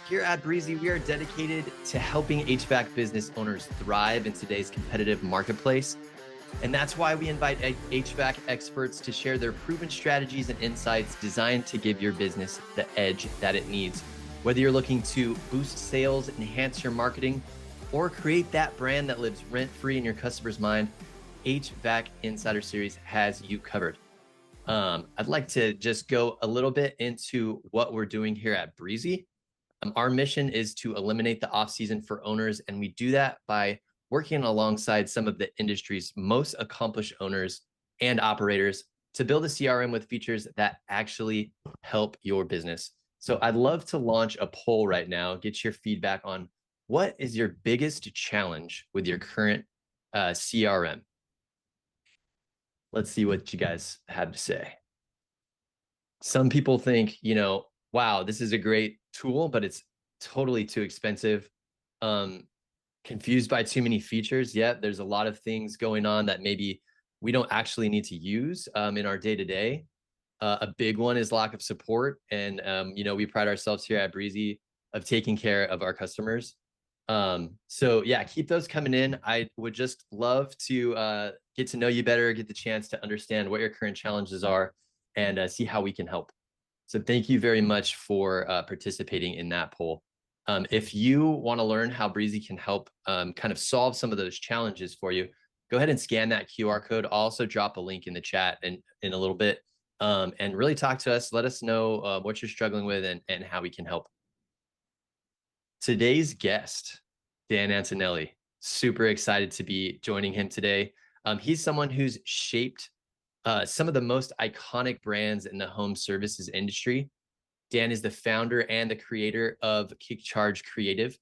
Here at Breezy, we are dedicated to helping HVAC business owners thrive in today's competitive marketplace. And that's why we invite HVAC experts to share their proven strategies and insights designed to give your business the edge that it needs. Whether you're looking to boost sales, enhance your marketing, or create that brand that lives rent-free in your customer's mind, HVAC Insider Series has you covered. I'd like to just go a little bit into what we're doing here at Breezy. Our mission is to eliminate the off-season for owners, and we do that by working alongside some of the industry's most accomplished owners and operators to build a CRM with features that actually help your business. So I'd love to launch a poll right now, get your feedback on what is your biggest challenge with your current CRM. Let's see what you guys have to say. Some people think, wow, this is a great tool, but it's totally too expensive. Confused by too many features. Yeah, there's a lot of things going on that maybe we don't actually need to use in our day-to-day. A big one is lack of support. And, we pride ourselves here at Breezy of taking care of our customers. So yeah, keep those coming in. I would just love to get to know you better, get the chance to understand what your current challenges are and see how we can help. So thank you very much for participating in that poll. If you want to learn how Breezy can help kind of solve some of those challenges for you, go ahead and scan that QR code. I'll also drop a link in the chat in a little bit and really talk to us. Let us know what you're struggling with and how we can help. Today's guest, Dan Antonelli, super excited to be joining him today. He's someone who's shaped some of the most iconic brands in the home services industry. Dan is the founder and the creator of KickCharge Creative.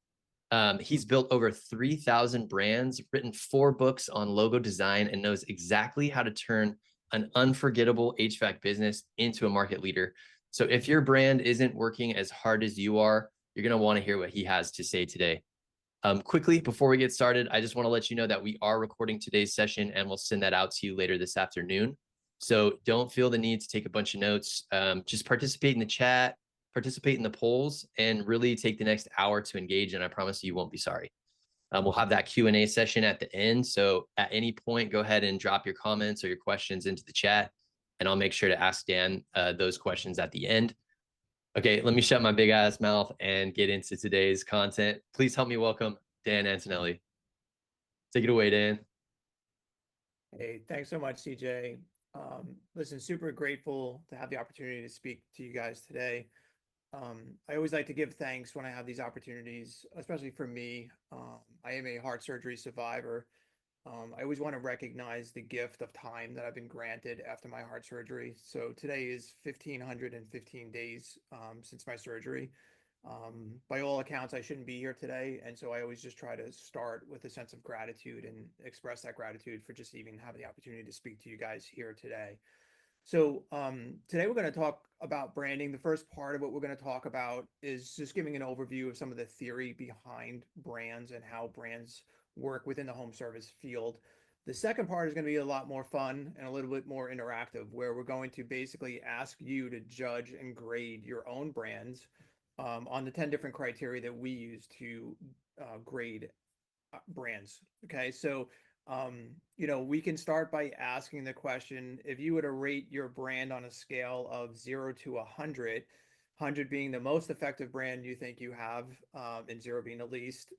He's built over 3,000 brands, written 4 books on logo design, and knows exactly how to turn an unforgettable HVAC business into a market leader. So if your brand isn't working as hard as you are, you're going to want to hear what he has to say today. Quickly, before we get started, I just want to let you know that we are recording today's session and we'll send that out to you later this afternoon. So don't feel the need to take a bunch of notes. Just participate in the chat, participate in the polls, and really take the next hour to engage. And I promise you won't be sorry. We'll have that Q&A session at the end. So at any point, go ahead and drop your comments or your questions into the chat, and I'll make sure to ask Dan those questions at the end. Okay, let me shut my big ass mouth and get into today's content. Please help me welcome Dan Antonelli. Take it away, Dan. Hey, thanks so much, CJ. Listen, super grateful to have the opportunity to speak to you guys today. I always like to give thanks when I have these opportunities, especially for me. I am a heart surgery survivor. I always want to recognize the gift of time that I've been granted after my heart surgery. So today is 1,515 days since my surgery. By all accounts, I shouldn't be here today. And so I always just try to start with a sense of gratitude and express that gratitude for just even having the opportunity to speak to you guys here today. So today we're going to talk about branding. The first part of what we're going to talk about is just giving an overview of some of the theory behind brands and how brands work within the home service field. The second part is going to be a lot more fun and a little bit more interactive, where we're going to basically ask you to judge and grade your own brands on the 10 different criteria that we use to grade brands. Okay, so we can start by asking the question, if you were to rate your brand on a scale of 0 to 100, 100 being the most effective brand you think you have, and 0 being the least,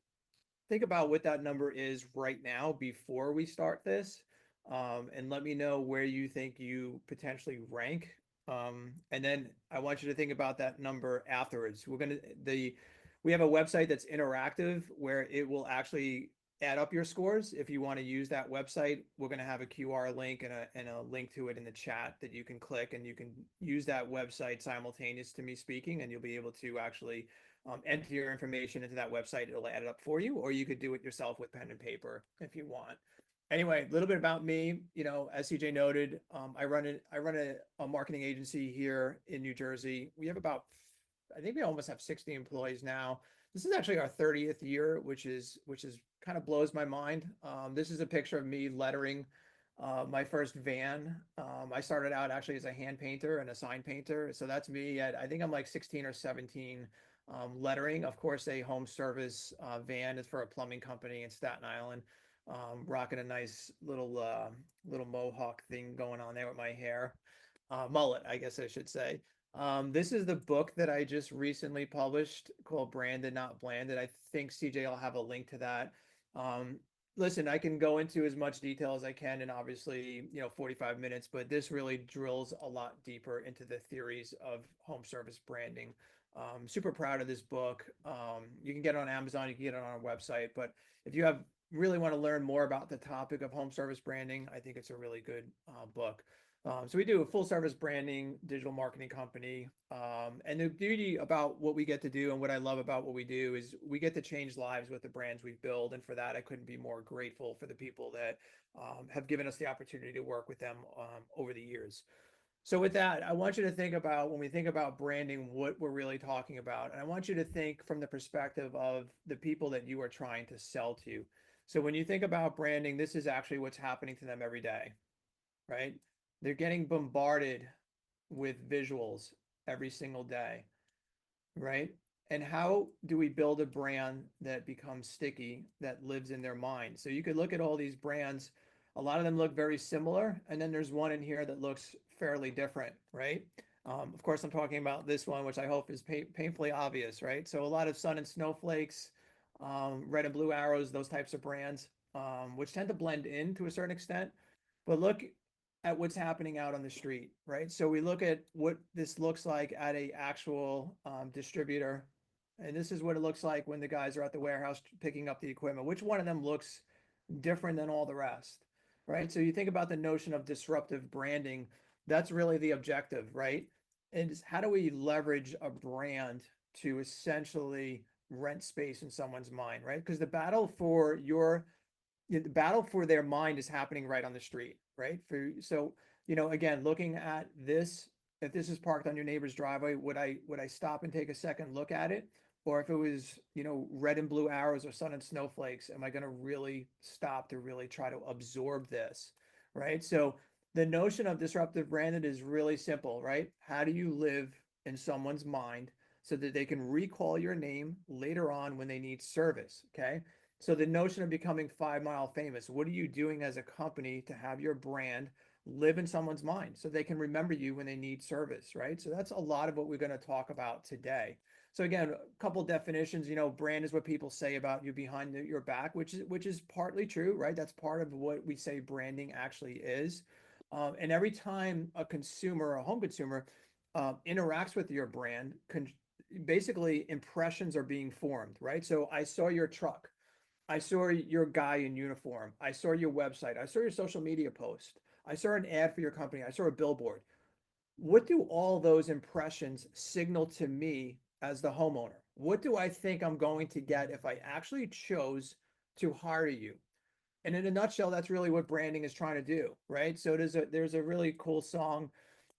think about what that number is right now before we start this, and let me know where you think you potentially rank. And then I want you to think about that number afterwards. We have a website that's interactive where it will actually add up your scores. If you want to use that website, we're going to have a QR link and a link to it in the chat that you can click, and you can use that website simultaneous to me speaking, and you'll be able to actually enter your information into that website. It'll add it up for you, or you could do it yourself with pen and paper if you want. Anyway, a little bit about me. As CJ noted, I run a marketing agency here in New Jersey. We have I think we almost have 60 employees now. This is actually our 30th year, which is kind of blows my mind. This is a picture of me lettering my first van. I started out actually as a hand painter and a sign painter. So that's me I think I'm like 16 or 17 lettering. Of course, a home service van is for a plumbing company in Staten Island. Rocking a nice little mohawk thing going on there with my hair, mullet, I guess I should say. This is the book that I just recently published called Branded Not Blanded. I think CJ will have a link to that. Um, Listen, I can go into as much detail as I can in obviously, 45 minutes, but this really drills a lot deeper into the theories of home service branding. Super proud of this book. You can get it on Amazon, you can get it on our website, but if you have really want to learn more about the topic of home service branding, I think it's a really good book. So we do a full service branding digital marketing company. And the beauty about what we get to do and what I love about what we do is we get to change lives with the brands we build. And for that, I couldn't be more grateful for the people that have given us the opportunity to work with them over the years. So with that, I want you to think about when we think about branding, what we're really talking about. And I want you to think from the perspective of the people that you are trying to sell to. So when you think about branding, this is actually what's happening to them every day, right? They're getting bombarded with visuals every single day, right? And how do we build a brand that becomes sticky, that lives in their mind? So you could look at all these brands, a lot of them look very similar, and then there's one in here that looks fairly different, right? Of course, I'm talking about this one, which I hope is painfully obvious, right? So a lot of sun and snowflakes, red and blue arrows, those types of brands, which tend to blend in to a certain extent. But look at what's happening out on the street, right? So we look at what this looks like at a actual distributor, and this is what it looks like when the guys are at the warehouse picking up the equipment. Which one of them looks different than all the rest, right? So you think about the notion of disruptive branding, that's really the objective, right? And how do we leverage a brand to essentially rent space in someone's mind, right? Because the battle for their mind is happening right on the street, right? So, again, looking at this, if this is parked on your neighbor's driveway, would I stop and take a second look at it? Or if it was, red and blue arrows or sun and snowflakes, am I going to really stop to really try to absorb this, right? So the notion of disruptive branded is really simple, right? How do you live in someone's mind so that they can recall your name later on when they need service? Okay. So the notion of becoming 5 Mile famous, what are you doing as a company to have your brand live in someone's mind so they can remember you when they need service, right? So that's a lot of what we're going to talk about today. So again, a couple definitions, brand is what people say about you behind your back, which is partly true, right? That's part of what we say branding actually is. And every time a consumer, a home consumer, interacts with your brand, basically impressions are being formed, right? So I saw your truck. I saw your guy in uniform. I saw your website. I saw your social media post. I saw an ad for your company. I saw a billboard. What do all those impressions signal to me as the homeowner? What do I think I'm going to get if I actually chose to hire you? And in a nutshell, that's really what branding is trying to do, right? So there's a really cool song,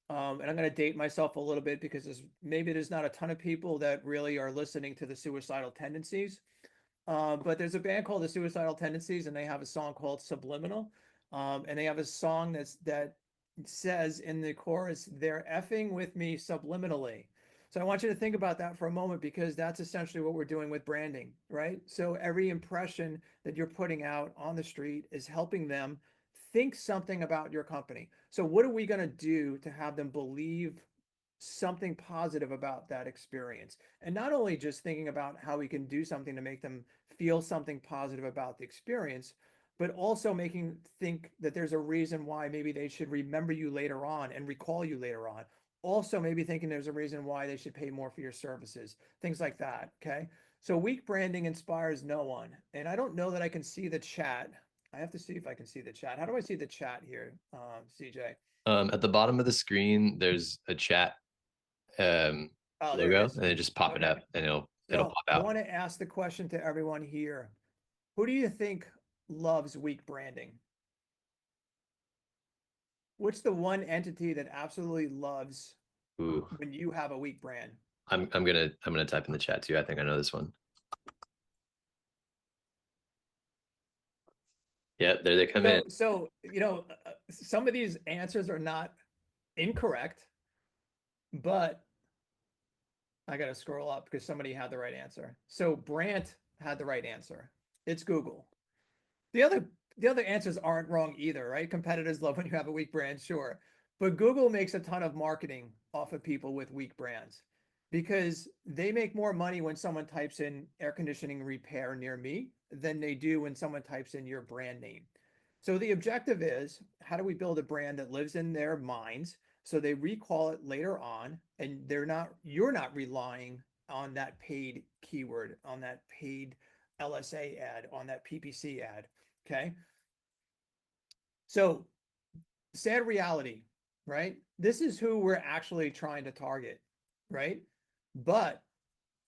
and I'm going to date myself a little bit because maybe there's not a ton of people that really are listening to the suicidal tendencies. But there's a band called the Suicidal Tendencies, and they have a song called Subliminal. And they have a song that says in the chorus, "They're effing with me subliminally." So I want you to think about that for a moment because that's essentially what we're doing with branding, right? So every impression that you're putting out on the street is helping them think something about your company. So what are we going to do to have them believe something positive about that experience? And not only just thinking about how we can do something to make them feel something positive about the experience, but also making think that there's a reason why maybe they should remember you later on and recall you later on. Also, maybe thinking there's a reason why they should pay more for your services, things like that. Okay. So weak branding inspires no one. And I don't know that I can see the chat. I have to see if I can see the chat. How do I see the chat here, CJ? At the bottom of the screen, there's a chat Oh, there it logo, is. and then just pop it Okay. up, and it'll So pop I out. want to ask the question to everyone here. Who do you think loves weak branding? What's the one entity that absolutely loves Ooh, when you have a weak brand? I'm gonna type in the chat too. I think I know this one. Yeah, there they come in. Some of these answers are not incorrect, but I got to scroll up because somebody had the right answer. So Brant had the right answer. It's Google. The other the other answers aren't wrong either, right? Competitors love when you have a weak brand, sure. But Google makes a ton of marketing off of people with weak brands because they make more money when someone types in air conditioning repair near me than they do when someone types in your brand name. So the objective is, how do we build a brand that lives in their minds so they recall it later on and you're not relying on that paid keyword, on that paid LSA ad, on that PPC ad. Okay. So sad reality, right? This is who we're actually trying to target, right? But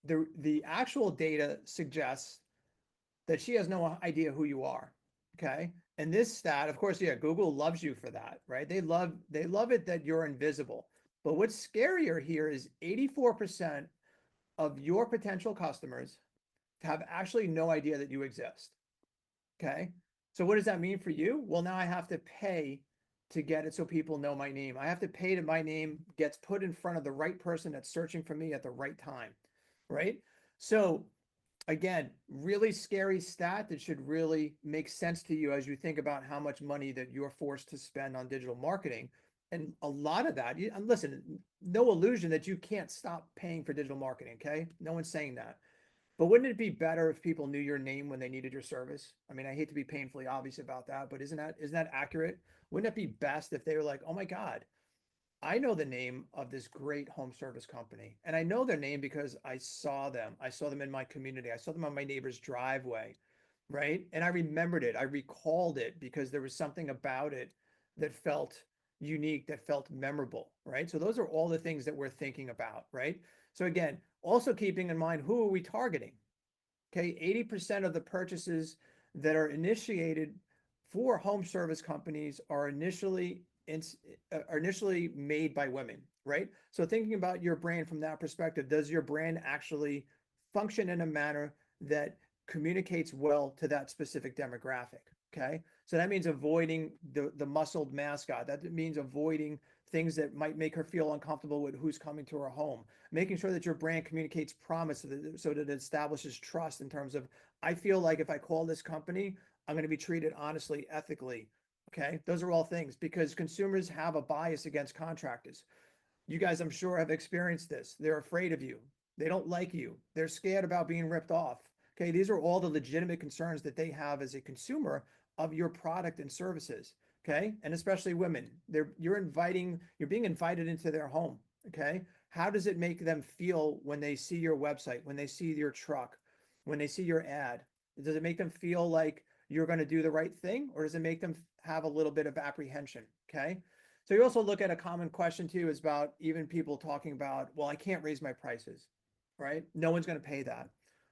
the actual data suggests that she has no idea who you are. Okay. And this stat, of course, yeah, Google loves you for that, right? They love it that you're invisible. But what's scarier here is 84% of your potential customers have actually no idea that you exist. Okay. So what does that mean for you? Well, now I have to pay to get it so people know my name. I have to pay that my name gets put in front of the right person that's searching for me at the right time. Right. So again, really scary stat that should really make sense to you as you think about how much money that you're forced to spend on digital marketing. And a lot of that, and listen, no illusion that you can't stop paying for digital marketing. Okay. No one's saying that. But wouldn't it be better if people knew your name when they needed your service? I mean, I hate to be painfully obvious about that, but isn't that accurate? Wouldn't it be best if they were like, "Oh my God, I know the name of this great home service company. And I know their name because I saw them. I saw them in my community. I saw them on my neighbor's driveway, right? And I remembered it. I recalled it because there was something about it that felt unique, that felt memorable, right? So those are all the things that we're thinking about, right? So again, also keeping in mind, who are we targeting? Okay, 80% of the purchases that are initiated for home service companies are initially made by women, right? So thinking about your brand from that perspective, does your brand actually function in a manner that communicates well to that specific demographic? Okay, so that means avoiding the muscled mascot. That means avoiding things that might make her feel uncomfortable with who's coming to her home, making sure that your brand communicates promise so that it establishes trust in terms of, I feel like if I call this company, I'm going to be treated honestly, ethically. Okay. Those are all things because consumers have a bias against contractors. You guys, I'm sure, have experienced this. They're afraid of you. They don't like you. They're scared about being ripped off. Okay. These are all the legitimate concerns that they have as a consumer of your product and services. Okay. And especially women. You're being invited into their home. Okay. How does it make them feel when they see your website, when they see your truck, when they see your ad? Does it make them feel like you're going to do the right thing, or does it make them have a little bit of apprehension? Okay. So you also look at a common question too is about even people talking about, well, I can't raise my prices, right? No one's going to pay that.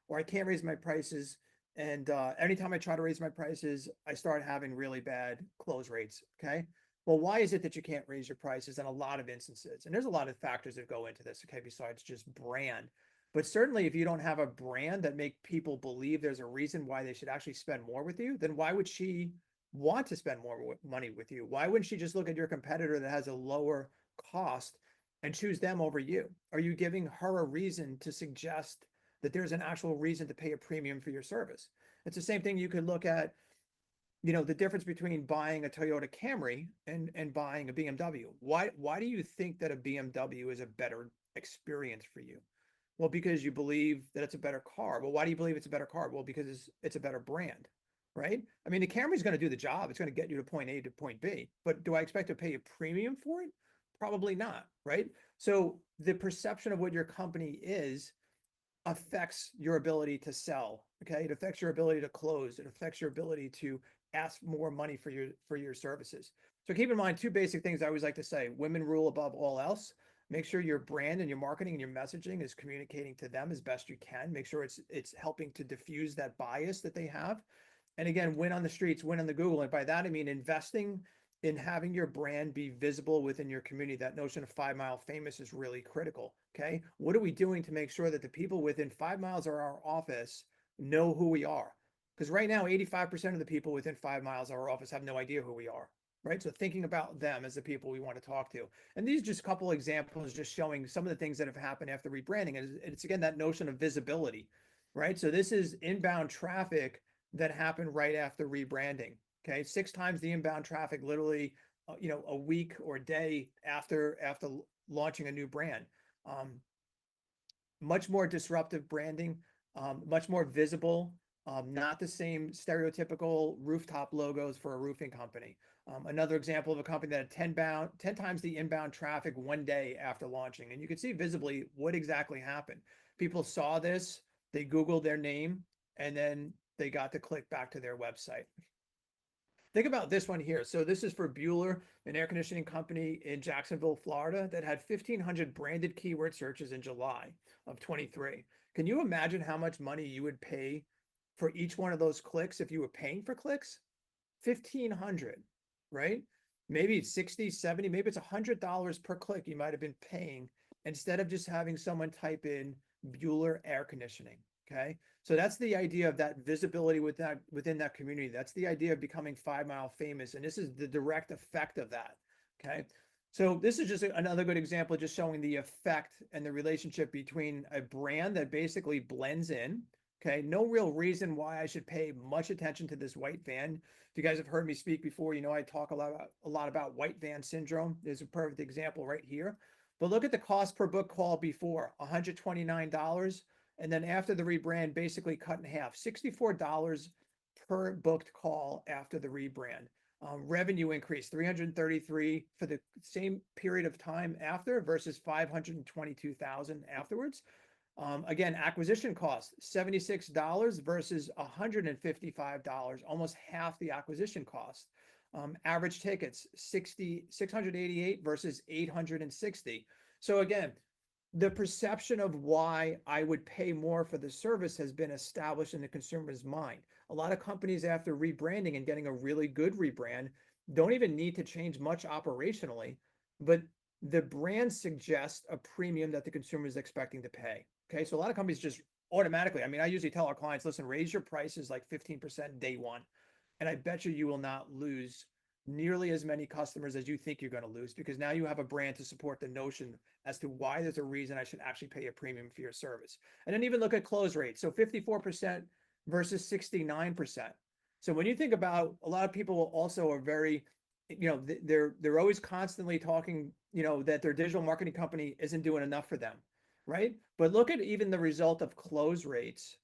Or I can't raise my prices. And anytime I try to raise my prices, I start having really bad close rates. Okay. Well, why is it that you can't raise your prices in a lot of instances? And there's a lot of factors that go into this, okay, besides just brand. But certainly if you don't have a brand that make people believe there's a reason why they should actually spend more with you, then why would she want to spend more money with you? Why wouldn't she just look at your competitor that has a lower cost and choose them over you? Are you giving her a reason to suggest that there's an actual reason to pay a premium for your service? It's the same thing you could look at, the difference between buying a Toyota Camry and buying a BMW. Why do you think that a BMW is a better experience for you? Well, because you believe that it's a better car. Well, why do you believe it's a better car? Well, because it's a better brand, right? I mean, the Camry's going to do the job. It's going to get you to point A to point B. But do I expect to pay a premium for it? Probably not, right? So the perception of what your company is affects your ability to sell. Okay. It affects your ability to close. It affects your ability to ask more money for your services. So keep in mind two basic things I always like to say: women rule above all else. Make sure your brand and your marketing and your messaging is communicating to them as best you can. Make sure it's helping to diffuse that bias that they have. And again, win on the streets, win on the Google. And by that I mean investing in having your brand be visible within your community. That notion of 5 mile famous is really critical. Okay. What are we doing to make sure that the people within 5 miles of our office know who we are? Because right now, 85% of the people within 5 miles of our office have no idea who we are. right? So thinking about them as the people we want to talk to. And these are just a couple examples just showing some of the things that have happened after rebranding. And it's again that notion of visibility, right? So this is inbound traffic that happened right after rebranding. Okay, 6 times the inbound traffic literally, a week or a day after launching a new brand. Um, Much more disruptive branding, much more visible, not the same stereotypical rooftop logos for a roofing company. Another example of a company that had 10 times the inbound traffic one day after launching. And you can see visibly what exactly happened. People saw this, they Googled their name, and then they got to click back to their website. Think about this one here. So this is for Bueller, an air conditioning company in Jacksonville, Florida, that had 1,500 branded keyword searches in July of 23. Can you imagine how much money you would pay for each one of those clicks if you were paying for clicks? 1,500, right? Maybe it's 60, 70, maybe it's $100 per click you might have been paying instead of just having someone type in Bueller air conditioning. Okay. So that's the idea of that visibility within that community. That's the idea of becoming 5 Mile famous. And this is the direct effect of that. Okay. So this is just another good example, just showing the effect and the relationship between a brand that basically blends in. Okay. No real reason why I should pay much attention to this white van. If you guys have heard me speak before, I talk a lot about white van syndrome. There's a perfect example right here. But look at the cost per book call before, $129. And then after the rebrand, basically cut in half, $64 per booked call after the rebrand. Revenue increase 333 for the same period of time after versus 522,000 afterwards. Again, acquisition cost $76 versus $155, almost half the acquisition cost. Average tickets 688 versus 860. So again, the perception of why I would pay more for the service has been established in the consumer's mind. A lot of companies, after rebranding and getting a really good rebrand, don't even need to change much operationally, but the brand suggests a premium that the consumer is expecting to pay. Okay, so a lot of companies just automatically, I usually tell our clients, listen, raise your prices like 15% day one. And I bet you will not lose nearly as many customers as you think you're going to lose, because now you have a brand to support the notion as to why there's a reason I should actually pay a premium for your service. And then even look at close rate. So 54% versus 69%. So when you think about, a lot of people also are very, they're always constantly talking, that their digital marketing company isn't doing enough for them, right? But look at even the result of close rates,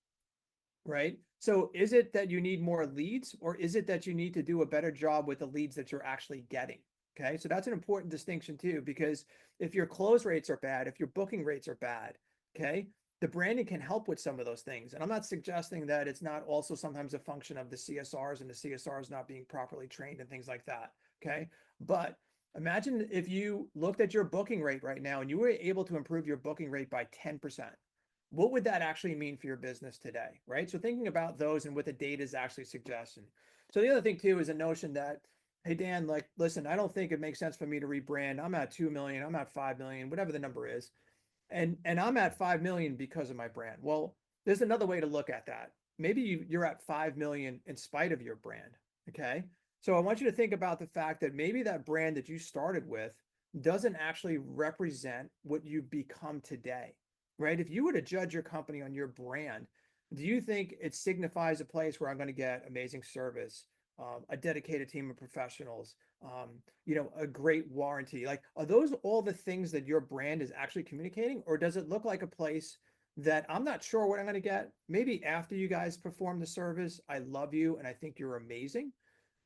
right? So is it that you need more leads, or is it that you need to do a better job with the leads that you're actually getting? Okay, so that's an important distinction too, because if your close rates are bad, if your booking rates are bad, okay, the branding can help with some of those things. And I'm not suggesting that it's not also sometimes a function of the CSRs and the CSRs not being properly trained and things like that. Okay, but imagine if you looked at your booking rate right now and you were able to improve your booking rate by 10%. What would that actually mean for your business today, right? So thinking about those and what the data is actually suggesting. So the other thing too is a notion that, hey Dan, like, listen, I don't think it makes sense for me to rebrand. I'm at 2 million, I'm at 5 million, whatever the number is. And I'm at 5 million because of my brand. Well, there's another way to look at that. Maybe you're at 5 million in spite of your brand. Okay. So I want you to think about the fact that maybe that brand that you started with doesn't actually represent what you've become today, right? If you were to judge your company on your brand, do you think it signifies a place where I'm going to get amazing service, a dedicated team of professionals, a great warranty? Like, are those all the things that your brand is actually communicating? Or does it look like a place that I'm not sure what I'm going to get? Maybe after you guys perform the service, I love you and I think you're amazing,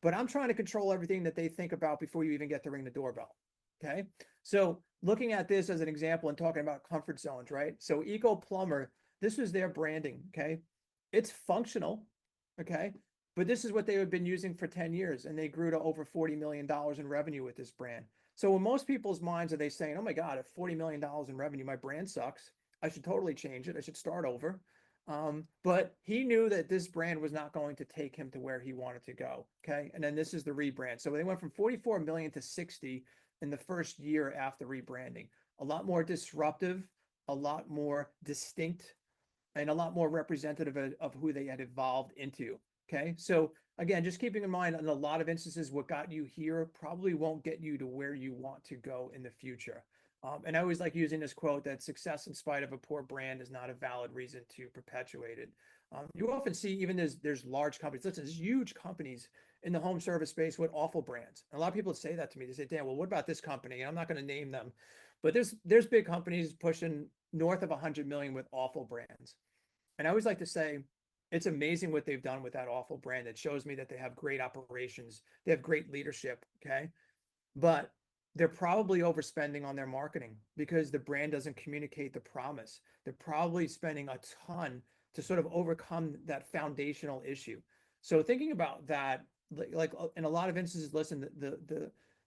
but I'm trying to control everything that they think about before you even get to ring the doorbell. Okay. So looking at this as an example and talking about comfort zones, right? So Eco Plumber, this was their branding. Okay. It's functional. Okay. But this is what they have been using for 10 years, and they grew to over $40 million in revenue with this brand. So in most people's minds, are they saying, oh my God, at $40 million in revenue, my brand sucks. I should totally change it. I should start over. But he knew that this brand was not going to take him to where he wanted to go. Okay. And then this is the rebrand. So they went from 44 million to 60 in the first year after rebranding. A lot more disruptive, a lot more distinct, and a lot more representative of who they had evolved into. Okay. So again, just keeping in mind in a lot of instances, what got you here probably won't get you to where you want to go in the future. And I always like using this quote that success in spite of a poor brand is not a valid reason to perpetuate it. You often see even there's large companies, listen, there's huge companies in the home service space with awful brands. And a lot of people say that to me. They say, Dan, well, what about this company? And I'm not going to name them, but there's big companies pushing north of 100 million with awful brands. And I always like to say, it's amazing what they've done with that awful brand. It shows me that they have great operations, they have great leadership. Okay. But they're probably overspending on their marketing because the brand doesn't communicate the promise. They're probably spending a ton to sort of overcome that foundational issue. So thinking about that, like in a lot of instances, listen,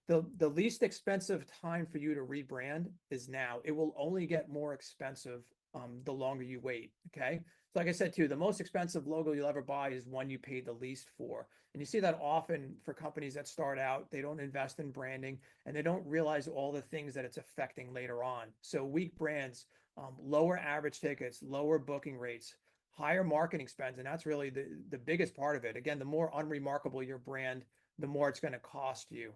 the least expensive time for you to rebrand is now. It will only get more expensive the longer you wait. Okay. So like I said too, the most expensive logo you'll ever buy is one you paid the least for. And you see that often for companies that start out, they don't invest in branding and they don't realize all the things that it's affecting later on. So weak brands, lower average tickets, lower booking rates, higher marketing spends. And that's really the biggest part of it. Again, the more unremarkable your brand, the more it's going to cost you.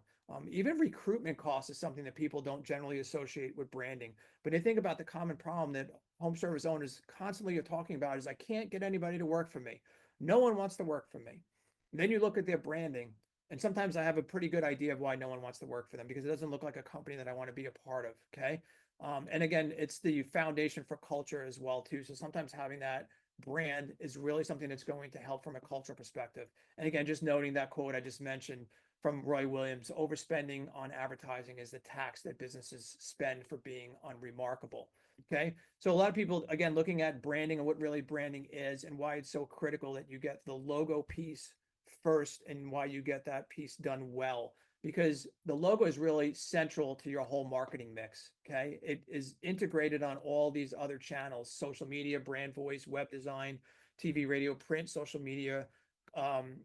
Even recruitment costs is something that people don't generally associate with branding. But they think about the common problem that home service owners constantly are talking about is I can't get anybody to work for me. No one wants to work for me. Then you look at their branding, and sometimes I have a pretty good idea of why no one wants to work for them because it doesn't look like a company that I want to be a part of. Okay. And again, it's the foundation for culture as well, too. So sometimes having that brand is really something that's going to help from a cultural perspective. And again, just noting that quote I just mentioned from Roy Williams, overspending on advertising is the tax that businesses spend for being unremarkable. Okay. So a lot of people, again, looking at branding and what really branding is and why it's so critical that you get the logo piece first and why you get that piece done well, because the logo is really central to your whole marketing mix. Okay. It is integrated on all these other channels, social media, brand voice, web design, TV, radio, print, social media, um,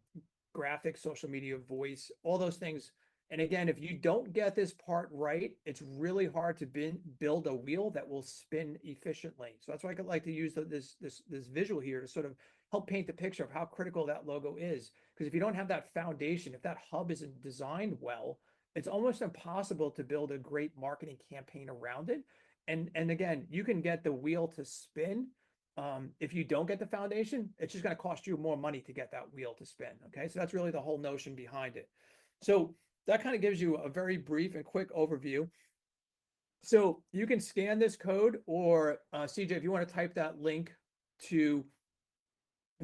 graphics, social media, voice, all those things. And again, if you don't get this part right, it's really hard to build a wheel that will spin efficiently. So that's why I could like to use this visual here to sort of help paint the picture of how critical that logo is. Because if you don't have that foundation, if that hub isn't designed well, it's almost impossible to build a great marketing campaign around it. And again, you can get the wheel to spin. If you don't get the foundation, it's just going to cost you more money to get that wheel to spin. Okay, so that's really the whole notion behind it. So that kind of gives you a very brief and quick overview. So you can scan this code, or CJ, if you want to type that link to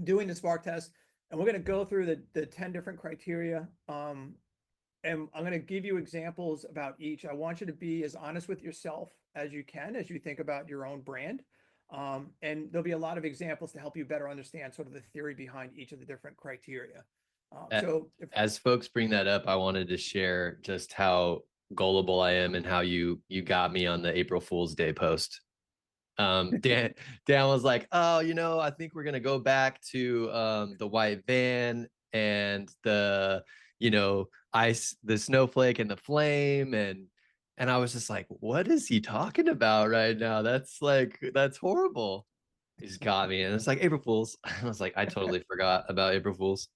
doing the Spark test, and we're going to go through the 10 different criteria. And I'm going to give you examples about each. I want you to be as honest with yourself as you can as you think about your own brand. And there'll be a lot of examples to help you better understand sort of the theory behind each of the different criteria. So if, As folks bring that up, I wanted to share just how gullible I am and how you got me on the April Fool's Day post. Dan was like, oh, I think we're gonna go back to the white van and the ice, the snowflake and the flame, and I was just like, what is he talking about right now? That's horrible. He just got me, and it's like April Fools. I was like, I totally forgot about April Fools.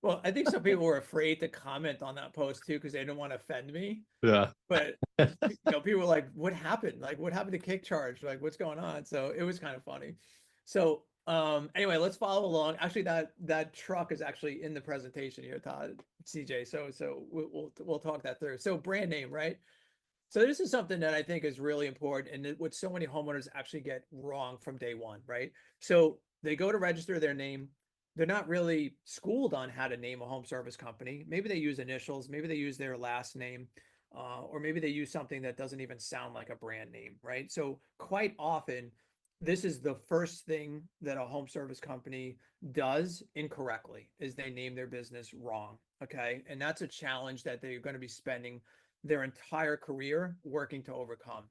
well, I think some people were afraid to comment on that post too because they didn't want to offend me. Yeah. But people were like, "What happened? Like, what happened to KickCharge? Like, what's going on?" So it was kind of funny. So anyway, let's follow along. Actually, that truck is actually in the presentation here, Todd, CJ. So we'll talk that through. So brand name, right? So this is something that I think is really important, and what so many homeowners actually get wrong from day one, right? So they go to register their name. They're not really schooled on how to name a home service company. Maybe they use initials, maybe they use their last name, or maybe they use something that doesn't even sound like a brand name, right? So quite often, this is the first thing that a home service company does incorrectly is they name their business wrong. Okay. And that's a challenge that they're going to be spending their entire career working to overcome.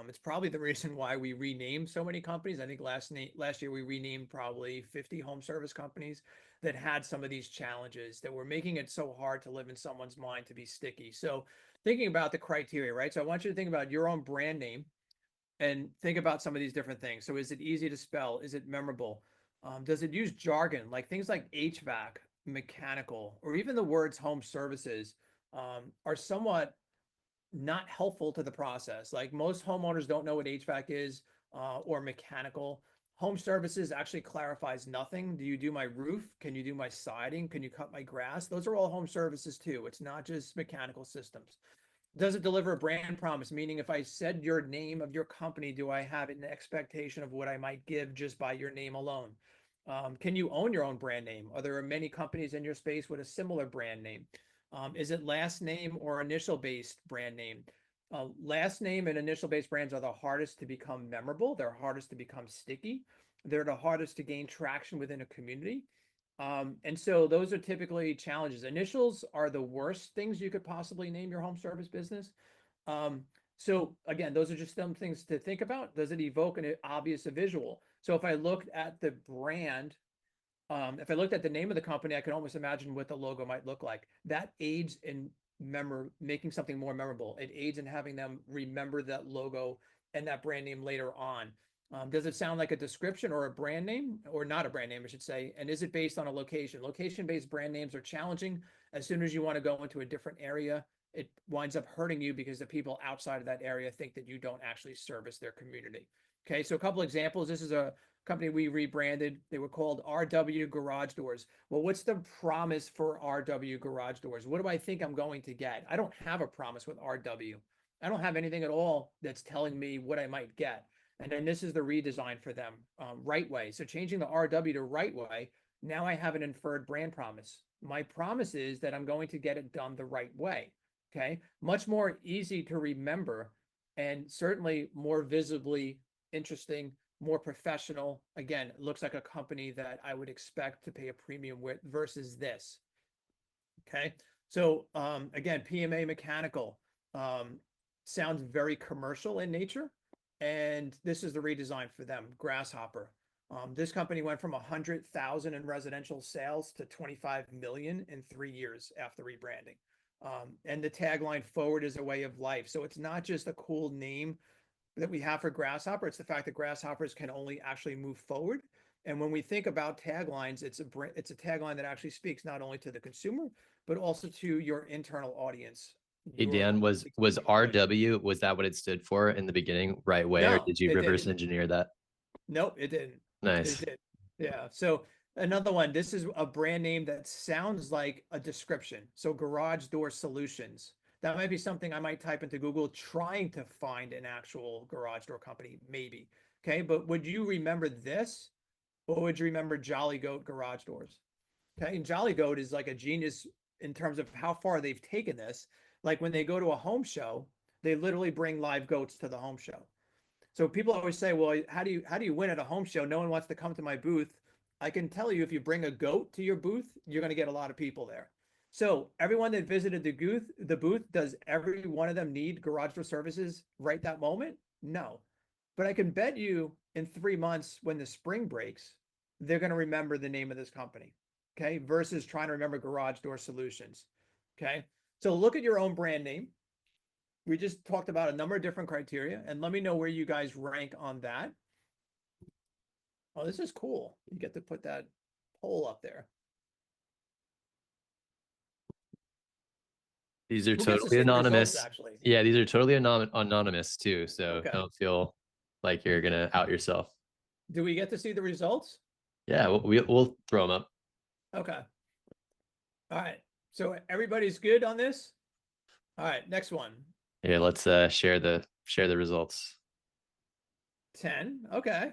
It's probably the reason why we renamed so many companies. I think last year we renamed probably 50 home service companies that had some of these challenges that were making it so hard to live in someone's mind to be sticky. So thinking about the criteria, right? So I want you to think about your own brand name and think about some of these different things. So is it easy to spell? Is it memorable? Does it use jargon like things like HVAC? mechanical, or even the words home services are somewhat not helpful to the process. Like most homeowners don't know what HVAC is or mechanical. Home services actually clarifies nothing. Do you do my roof? Can you do my siding? Can you cut my grass? Those are all home services too. It's not just mechanical systems. Does it deliver a brand promise? Meaning, if I said your name of your company, do I have an expectation of what I might give just by your name alone? Can you own your own brand name? Are there many companies in your space with a similar brand name? Is it last name or initial based brand name? Last name and initial based brands are the hardest to become memorable. They're hardest to become sticky. They're the hardest to gain traction within a community. And so those are typically challenges. Initials are the worst things you could possibly name your home service business. Um, so again, those are just some things to think about. Does it evoke an obvious visual? So if I looked at the brand, if I looked at the name of the company, I could almost imagine what the logo might look like. That aids in making something more memorable. It aids in having them remember that logo and that brand name later on. Does it sound like a description or a brand name, or not a brand name, I should say? And is it based on a location? Location-based brand names are challenging. As soon as you want to go into a different area, it winds up hurting you because the people outside of that area think that you don't actually service their community. Okay, so a couple examples. This is a company we rebranded. They were called RW Garage Doors. Well, what's the promise for RW Garage Doors? What do I think I'm going to get? I don't have a promise with RW. I don't have anything at all that's telling me what I might get. And then this is the redesign for them, Right Way. So changing the RW to Right Way, now I have an inferred brand promise. My promise is that I'm going to get it done the right way. Okay, much more easy to remember, and certainly more visibly interesting, more professional. Again, it looks like a company that I would expect to pay a premium with versus this. Okay, so again, PMA Mechanical sounds very commercial in nature, and this is the redesign for them. Grasshopper. This company went from 100,000 in residential sales to 25 million in 3 years after rebranding. And the tagline, "Forward is a way of life." So it's not just a cool name that we have for Grasshopper. It's the fact that grasshoppers can only actually move forward. And when we think about taglines, it's a tagline that actually speaks not only to the consumer, but also to your internal audience. Hey Dan, was RW, was that what it stood for in the beginning, right way, or No, did you it reverse didn't. engineer that? Nope, it didn't. It Nice. did. Yeah. So another one, this is a brand name that sounds like a description. So Garage Door Solutions. That might be something I might type into Google trying to find an actual garage door company, maybe. Okay. But would you remember this, or would you remember Jolly Goat Garage Doors? Okay. And Jolly Goat is like a genius in terms of how far they've taken this. Like when they go to a home show, they literally bring live goats to the home show. So people always say, well, how do you win at a home show? No one wants to come to my booth. I can tell you, if you bring a goat to your booth, you're going to get a lot of people there. So everyone that visited the booth, does every one of them need garage door services right that moment? No. But I can bet you in 3 months when the spring breaks, they're going to remember the name of this company. Okay. Versus trying to remember garage door solutions. Okay. So look at your own brand name. We just talked about a number of different criteria, and let me know where you guys rank on that. Oh, this is cool. You get to put that poll up there. These are Who gets to totally see the results, anonymous. actually? Yeah, these are totally anonymous too. So Okay. don't feel like you're gonna out yourself. Do we get to see the results? Yeah, we'll throw them up. Okay. All right. So everybody's good on this? All right. Next one. Here, let's share the results. 10. Okay.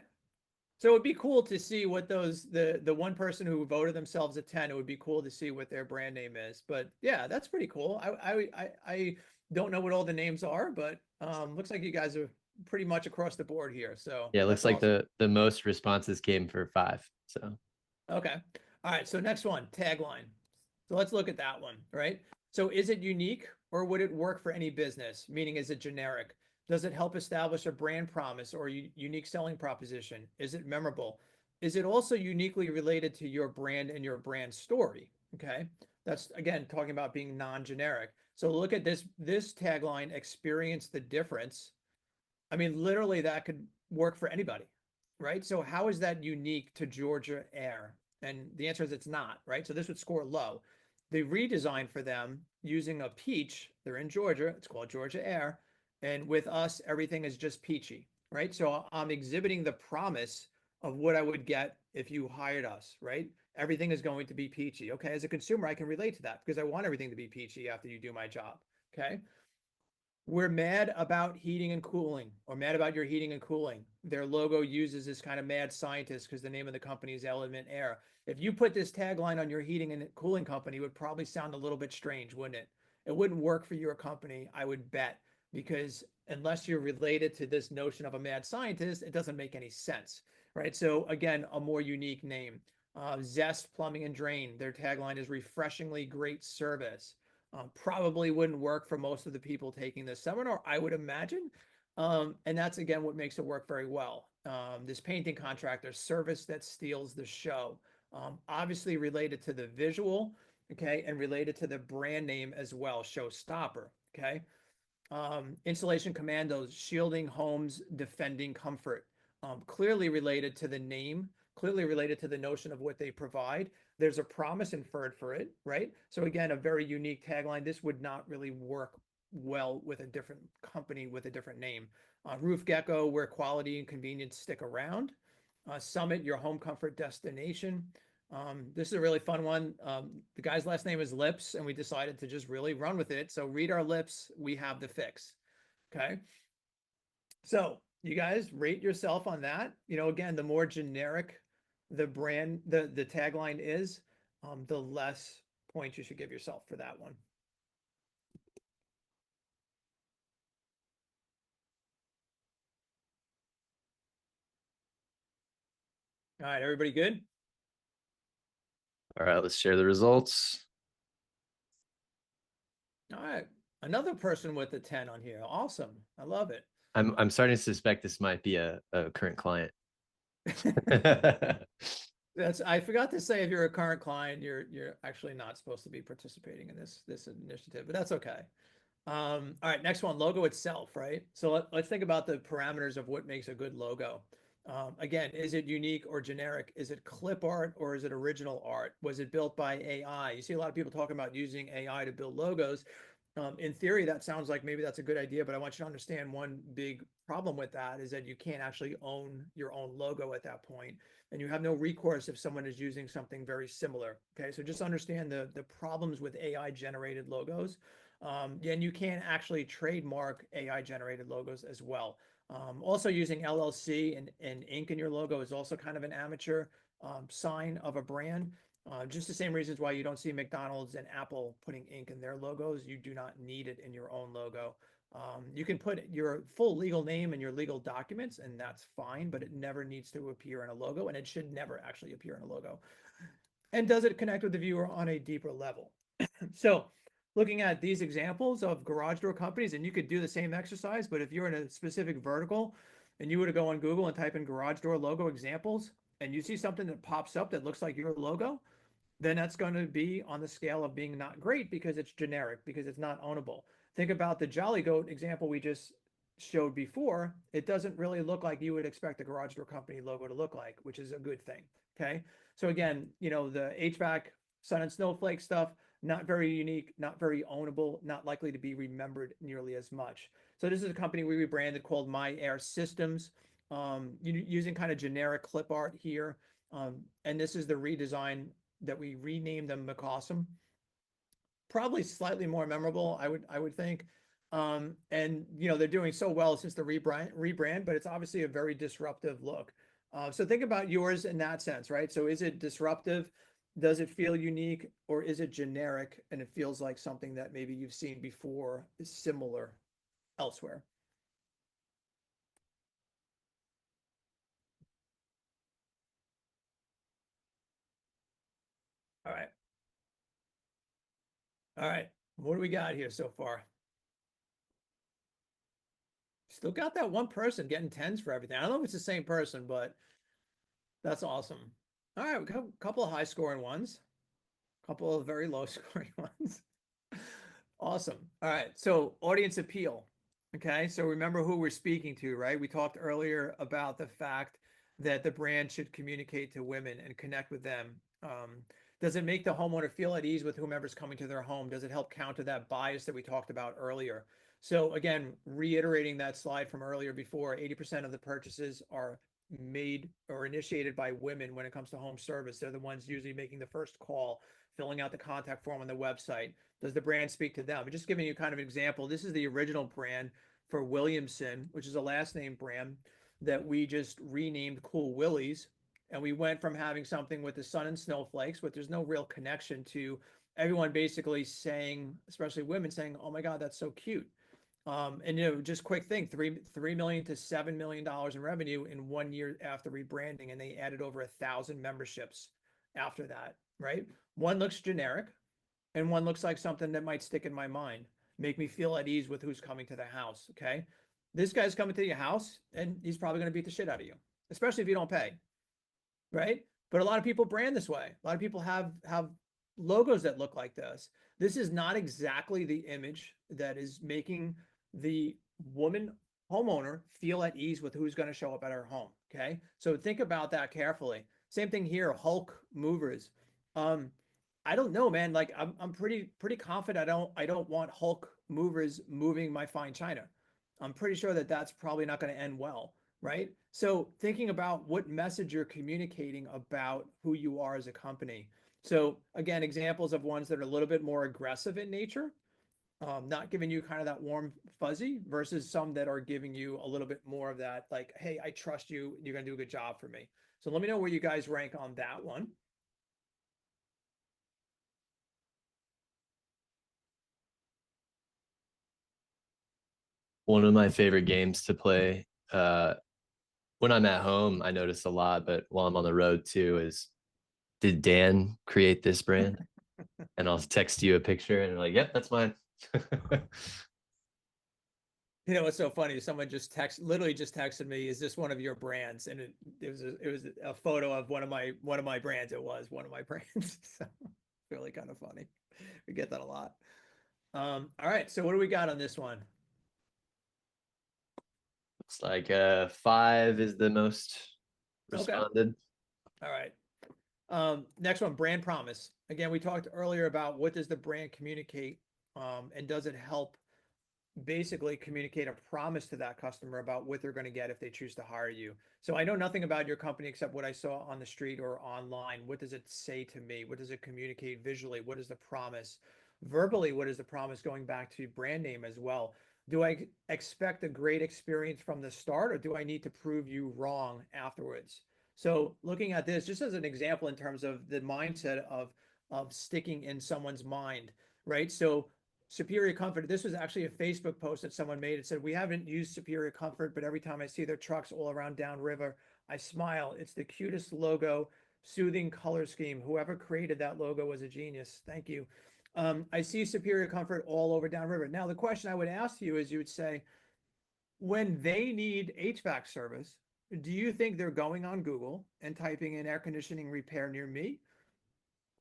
So it'd be cool to see what the one person who voted themselves at 10, it would be cool to see what their brand name is. But yeah, that's pretty cool. I don't know what all the names are, but looks like you guys are pretty much across the board here. So Yeah, it looks that's like awesome. the most responses came for 5. So Okay. All right. So next one, tagline. So let's look at that one, right? So is it unique, or would it work for any business? Meaning, is it generic? Does it help establish a brand promise or unique selling proposition? Is it memorable? Is it also uniquely related to your brand and your brand story? Okay. That's again talking about being non-generic. So look at this tagline, experience the difference. I mean, literally that could work for anybody, right? So how is that unique to Georgia Air And the answer is it's not, right? So this would score low. The redesign for them using a peach, they're in Georgia, it's called Georgia Air. And with us, everything is just peachy, right? So I'm exhibiting the promise of what I would get if you hired us, right? Everything is going to be peachy. Okay. As a consumer, I can relate to that because I want everything to be peachy after you do my job. Okay. We're mad about heating and cooling, or mad about your heating and cooling. Their logo uses this kind of mad scientist because the name of the company is Element Air. If you put this tagline on your heating and cooling company, it would probably sound a little bit strange, wouldn't it? It wouldn't work for your company, I would bet, because unless you're related to this notion of a mad scientist, it doesn't make any sense, right? So again, a more unique name. Zest Plumbing and Drain, their tagline is refreshingly great service. Probably wouldn't work for most of the people taking this seminar, I would imagine. And that's again what makes it work very well. This painting contractor, service that steals the show. Obviously related to the visual, okay, and related to the brand name as well, Showstopper, okay. Insulation Commandos, shielding homes, defending comfort. Clearly related to the name, clearly related to the notion of what they provide. There's a promise inferred for it, right? So again, a very unique tagline. This would not really work well with a different company with a different name. Roof Gecko, where quality and convenience stick around. Summit, your home comfort destination. This is a really fun one. The guy's last name is Lips, and we decided to just really run with it. So read our lips, we have the fix. Okay. So you guys rate yourself on that. You know, again, the more generic the brand, the tagline is, the less points you should give yourself for that one. All right, everybody good? All right, let's share the results. All right. Another person with a 10 on here. Awesome. I love it. I'm starting to suspect this might be a current client. That's, I forgot to say, if you're a current client, you're actually not supposed to be participating in this initiative, but that's okay. All right, next one, logo itself, right? So let's think about the parameters of what makes a good logo. Again, is it unique or generic? Is it clip art or is it original art? Was it built by AI? You see a lot of people talking about using AI to build logos. In theory, that sounds like maybe that's a good idea, but I want you to understand one big problem with that is that you can't actually own your own logo at that point, and you have no recourse if someone is using something very similar. Okay, so just understand the problems with AI generated logos. And you can actually trademark AI generated logos as well. Also using LLC and ink in your logo is also kind of an amateur sign of a brand. Just the same reasons why you don't see McDonald's and Apple putting ink in their logos. You do not need it in your own logo. You can put your full legal name in your legal documents, and that's fine, but it never needs to appear in a logo, and it should never actually appear in a logo. And does it connect with the viewer on a deeper level? So looking at these examples of garage door companies, and you could do the same exercise, but if you're in a specific vertical and you were to go on Google and type in garage door logo examples, and you see something that pops up that looks like your logo, then that's going to be on the scale of being not great because it's generic, because it's not ownable. Think about the Jolly Goat example we just showed before. It doesn't really look like you would expect a garage door company logo to look like, which is a good thing. Okay. So again, you know, the HVAC sun and snowflake stuff, not very unique, not very ownable, not likely to be remembered nearly as much. So this is a company we rebranded called My Air Systems, using kind of generic clip art here. And this is the redesign that we renamed them McAwesome. Probably slightly more memorable, I would think. And you know, they're doing so well since the rebrand, but it's obviously a very disruptive look. So think about yours in that sense, right? So is it disruptive? Does it feel unique, or is it generic and it feels like something that maybe you've seen before, is similar elsewhere? All right. All right. What do we got here so far? Still got that one person getting tens for everything. I don't know if it's the same person, but that's awesome. All right, we got a couple of high scoring ones, a couple of very low scoring ones. Awesome. All right, so audience appeal. Okay, so remember who we're speaking to, right? We talked earlier about the fact that the brand should communicate to women and connect with them. Does it make the homeowner feel at ease with whomever's coming to their home? Does it help counter that bias that we talked about earlier? So again, reiterating that slide from earlier before, 80% of the purchases are made or initiated by women when it comes to home service. They're the ones usually making the first call, filling out the contact form on the website. Does the brand speak to them? I'm just giving you kind of an example. This is the original brand for Williamson, which is a last name brand that we just renamed Cool Willies. And we went from having something with the sun and snowflakes, but there's no real connection, to everyone basically saying, especially women saying, "Oh my God, that's so cute." And just quick thing, three million to $7 million in revenue in 1 year after rebranding, and they added over 1,000 memberships after that. Right? One looks generic, and one looks like something that might stick in my mind, make me feel at ease with who's coming to the house. Okay, this guy's coming to your house, and he's probably going to beat the shit out of you, especially if you don't pay. Right? But a lot of people brand this way. A lot of people have logos that look like this. This is not exactly the image that is making the woman homeowner feel at ease with who's going to show up at her home. Okay, so think about that carefully. Same thing here. Hulk movers. Um, I don't know, man. Like I'm pretty confident. I don't want Hulk movers moving my fine china. I'm pretty sure that that's probably not going to end well, right? So thinking about what message you're communicating about who you are as a company. So again, examples of ones that are a little bit more aggressive in nature, not giving you kind of that warm fuzzy, versus some that are giving you a little bit more of that, like, hey, I trust you. You're going to do a good job for me. So let me know where you guys rank on that one. One of my favorite games to play when I'm at home, I notice a lot, but while I'm on the road too, is did Dan create this brand? And I'll text you a picture and you're like, yep, that's mine. What's so funny? Someone literally just texted me, "Is this one of your brands?" And it was a photo of one of my brands. It was one of my brands. So really kind of funny. We get that a lot. All right. So what do we got on this one? It's like 5 is the most Okay. responded. All right. Next one, brand promise. Again, we talked earlier about what does the brand communicate, and does it help basically communicate a promise to that customer about what they're going to get if they choose to hire you. So I know nothing about your company except what I saw on the street or online. What does it say to me? What does it communicate visually? What is the promise? Verbally, what is the promise, going back to brand name as well? Do I expect a great experience from the start, or do I need to prove you wrong afterwards? So looking at this just as an example in terms of the mindset of sticking in someone's mind, right? So Superior Comfort. This was actually a Facebook post that someone made. It said, "We haven't used Superior Comfort, but every time I see their trucks all around downriver, I smile. It's the cutest logo, soothing color scheme. Whoever created that logo was a genius. Thank you." I see Superior Comfort all over downriver. Now, the question I would ask you is, you would say, when they need HVAC service, do you think they're going on Google and typing in air conditioning repair near me?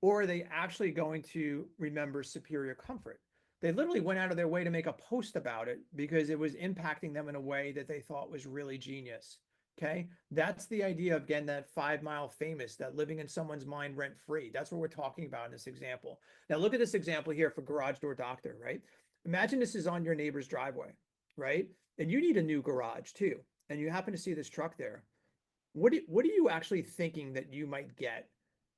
Or are they actually going to remember Superior Comfort? They literally went out of their way to make a post about it because it was impacting them in a way that they thought was really genius. Okay. That's the idea of, again, that 5 mile famous, that living in someone's mind rent free. That's what we're talking about in this example. Now, look at this example here for Garage Door Doctor, right? Imagine this is on your neighbor's driveway, right? And you need a new garage too. And you happen to see this truck there. What are you actually thinking that you might get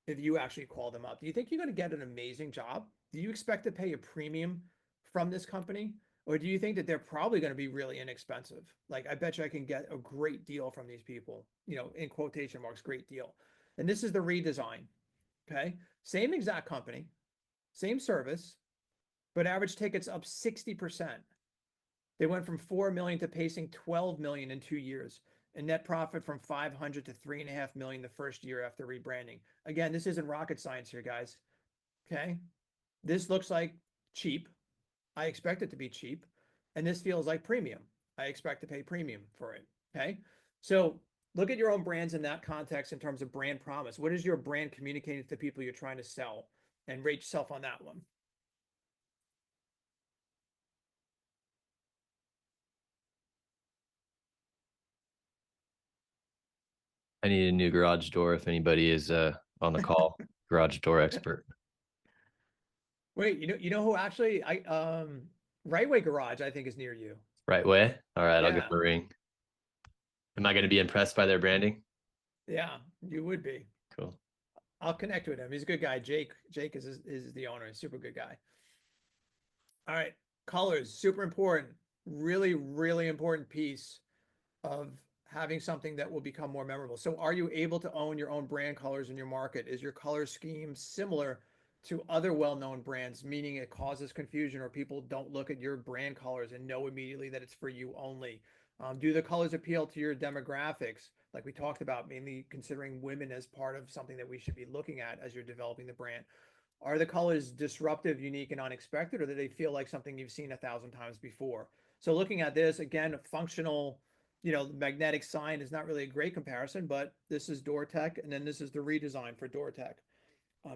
if you actually call them up? Do you think you're going to get an amazing job? Do you expect to pay a premium from this company? Or do you think that they're probably going to be really inexpensive? Like, I bet you I can get a great deal from these people, in quotation marks, great deal. And this is the redesign. Okay. Same exact company, same service, but average tickets up 60%. They went from 4 million to pacing 12 million in 2 years, and net profit from 500 to 3.5 million the first year after rebranding. Again, this isn't rocket science here, guys. Okay. This looks like cheap. I expect it to be cheap. And this feels like premium. I expect to pay premium for it. Okay. So look at your own brands in that context in terms of brand promise. What is your brand communicating to the people you're trying to sell? And rate yourself on that one. I need a new garage door if anybody is on the call. garage door expert. Wait, you know who actually Right Way Garage, I think, is near you. Right way. All right, I'll give Yeah, them a ring. Am I going to be impressed by their branding? yeah, you would be. Cool. I'll connect with him. He's a good guy. Jake is the owner. Super good guy. All right, colors, super important. Really, really important piece of having something that will become more memorable. So are you able to own your own brand colors in your market? Is your color scheme similar to other well-known brands, meaning it causes confusion or people don't look at your brand colors and know immediately that it's for you only? Do the colors appeal to your demographics? Like we talked about, mainly considering women as part of something that we should be looking at as you're developing the brand. Are the colors disruptive, unique, and unexpected, or do they feel like something you've seen 1,000 times before? So looking at this, again, functional, magnetic sign is not really a great comparison, but this is door tech, and then this is the redesign for door tech,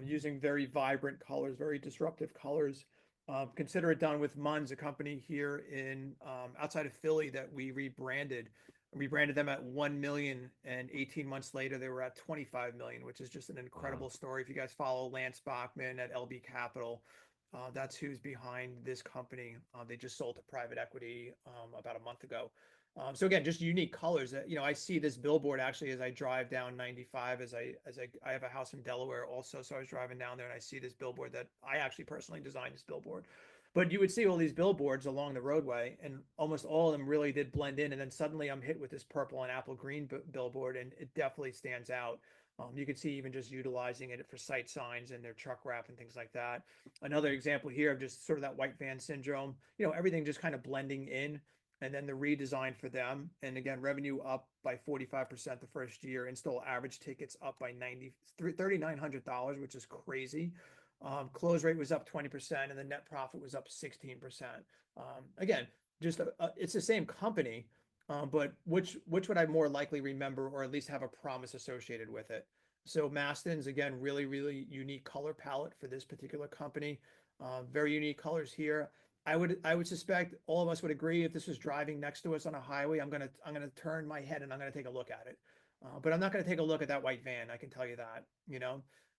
using very vibrant colors, very disruptive colors. Consider it done with Munns, a company here in outside of Philly that we rebranded. We branded them at 1 million, and 18 months later they were at 25 million, which is just an Wow. incredible story. If you guys follow Lance Bachman at LB Capital, that's who's behind this company. They just sold to private equity about a month ago. So again, just unique colors that, I see this billboard actually as I drive down 95, as I have a house in Delaware also. So I was driving down there and I see this billboard that I actually personally designed this billboard. But you would see all these billboards along the roadway, and almost all of them really did blend in. And then suddenly I'm hit with this purple and apple green billboard, and it definitely stands out. You can see even just utilizing it for sight signs and their truck wrap and things like that. Another example here of just sort of that white van syndrome, everything just kind of blending in, and then the redesign for them. And again, revenue up by 45% the first year. Install average tickets up by $3,900, which is crazy. Close rate was up 20%, and the net profit was up 16%. Again, just it's the same company, but which would I more likely remember, or at least have a promise associated with it? So Maston's, again, really, really unique color palette for this particular company. Very unique colors here. I would suspect all of us would agree, if this was driving next to us on a highway, I'm gonna turn my head and I'm gonna take a look at it. But I'm not gonna take a look at that white van. I can tell you that.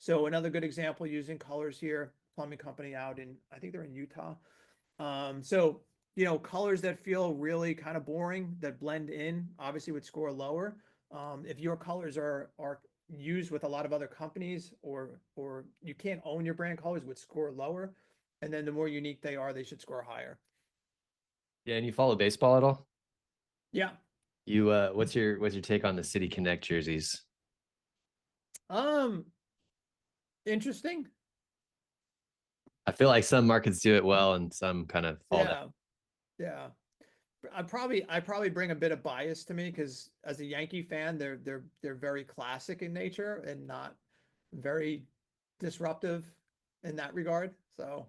So another good example using colors here, plumbing company out in, I think they're in Utah. So colors that feel really kind of boring, that blend in, obviously would score lower. If your colors are used with a lot of other companies, or you can't own your brand colors, would score lower. And then the more unique they are, they should score higher. Yeah, and you follow baseball at all? Yeah. You what's your take on the City Connect jerseys? Um, Interesting. I feel like some markets do it well and some kind of fall down. Yeah. Yeah. I probably bring a bit of bias to me, because as a Yankee fan, they're very classic in nature and not very disruptive in that regard. So,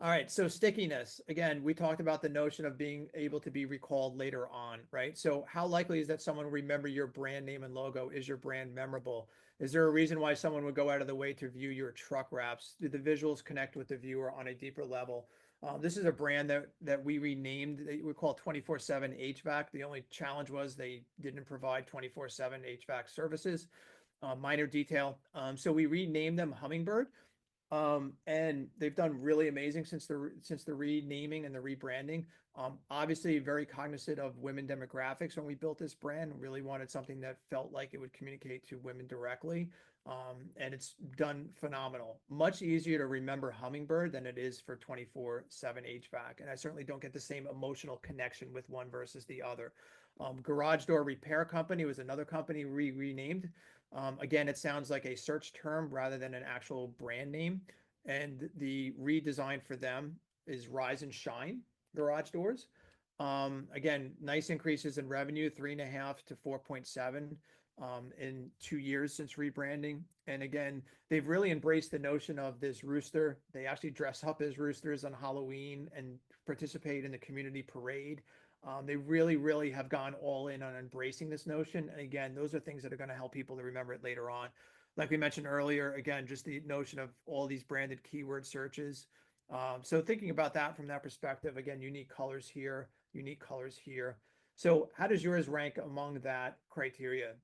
all right. So stickiness. Again, we talked about the notion of being able to be recalled later on, right? So how likely is that someone will remember your brand name and logo? Is your brand memorable? Is there a reason why someone would go out of the way to view your truck wraps? Do the visuals connect with the viewer on a deeper level? This is a brand that we renamed. We call it 24/7 HVAC. The only challenge was they didn't provide 24/7 HVAC services. Minor detail. So we renamed them Hummingbird, and they've done really amazing since the renaming and the rebranding. Obviously very cognizant of women demographics when we built this brand. Really wanted something that felt like it would communicate to women directly. And it's done phenomenal. Much easier to remember Hummingbird than it is for 24/7 HVAC. And I certainly don't get the same emotional connection with one versus the other. Garage Door Repair Company was another company renamed. Again, it sounds like a search term rather than an actual brand name. And the redesign for them is Rise and Shine garage doors. Again, nice increases in revenue, 3.5 to 4.7 in 2 years since rebranding. And again, they've really embraced the notion of this rooster. They actually dress up as roosters on Halloween and participate in the community parade. They really, really have gone all in on embracing this notion. And again, those are things that are going to help people to remember it later on. Like we mentioned earlier, again, just the notion of all these branded keyword searches. So thinking about that from that perspective, again, unique colors here, unique colors here. So how does yours rank among that criteria,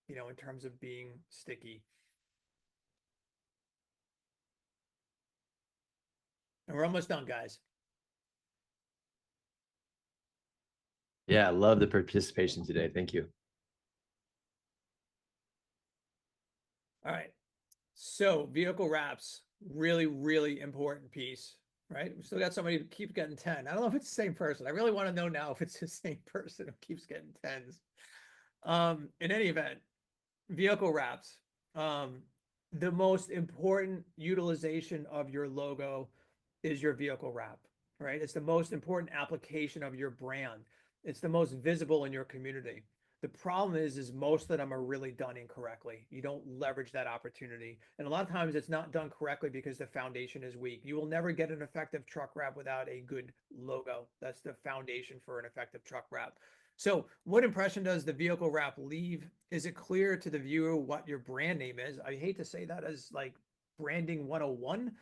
in terms of being sticky? And we're almost done, guys. Yeah, I love the participation today. Thank you. All right. So vehicle wraps, really, really important piece, right? We still got somebody who keeps getting 10. I don't know if it's the same person. I really want to know now if it's the same person who keeps getting 10s. In any event, vehicle wraps. Um, the most important utilization of your logo is your vehicle wrap, right? It's the most important application of your brand. It's the most visible in your community. The problem is most of them are really done incorrectly. You don't leverage that opportunity. And a lot of times it's not done correctly because the foundation is weak. You will never get an effective truck wrap without a good logo. That's the foundation for an effective truck wrap. So what impression does the vehicle wrap leave? Is it clear to the viewer what your brand name is? I hate to say that as like branding 101,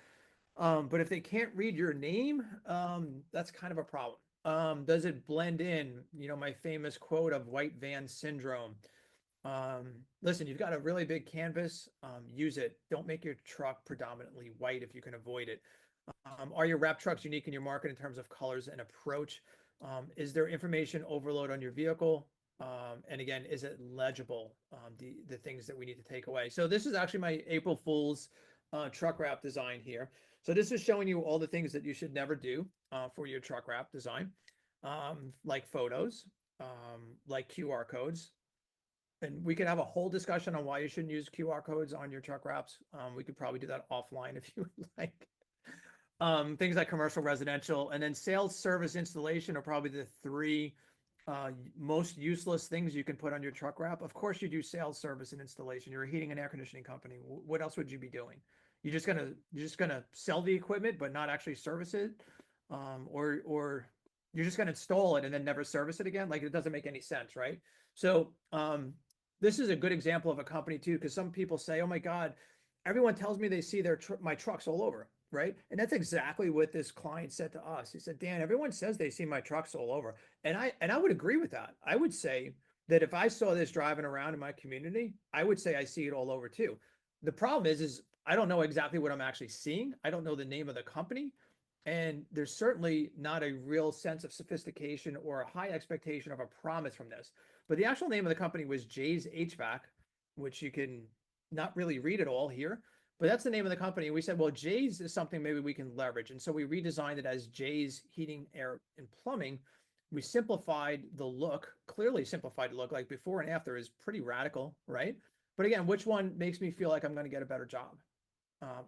but if they can't read your name, that's kind of a problem. Does it blend in? You know, my famous quote of white van syndrome. Listen, you've got a really big canvas, use it. Don't make your truck predominantly white if you can avoid it. Are your wrap trucks unique in your market in terms of colors and approach? Is there information overload on your vehicle? And again, is it legible? The things that we need to take away. So this is actually my April Fool's truck wrap design here. So this is showing you all the things that you should never do for your truck wrap design, like photos, like QR codes. And we could have a whole discussion on why you shouldn't use QR codes on your truck wraps. We could probably do that offline if you would like. Things like commercial, residential, and then sales, service, installation are probably the three most useless things you can put on your truck wrap. Of course, you do sales, service, and installation. You're a heating and air conditioning company. What else would you be doing? You're just gonna sell the equipment but not actually service it, or you're just gonna install it and then never service it again. Like it doesn't make any sense, right? So this is a good example of a company too, because some people say, "Oh my God, everyone tells me they see my trucks all over." Right. And that's exactly what this client said to us. He said, Dan, everyone says they see my trucks all over. And I would agree with that. I would say that if I saw this driving around in my community, I would say I see it all over too. The problem is I don't know exactly what I'm actually seeing. I don't know the name of the company. And there's certainly not a real sense of sophistication or a high expectation of a promise from this. But the actual name of the company was Jay's HVAC, which you can not really read it all here. But that's the name of the company. We said, well, Jay's is something maybe we can leverage. And so we redesigned it as Jay's Heating, Air, and Plumbing. We simplified the look, clearly simplified the look, like before and after is pretty radical, right? But again, which one makes me feel like I'm going to get a better job?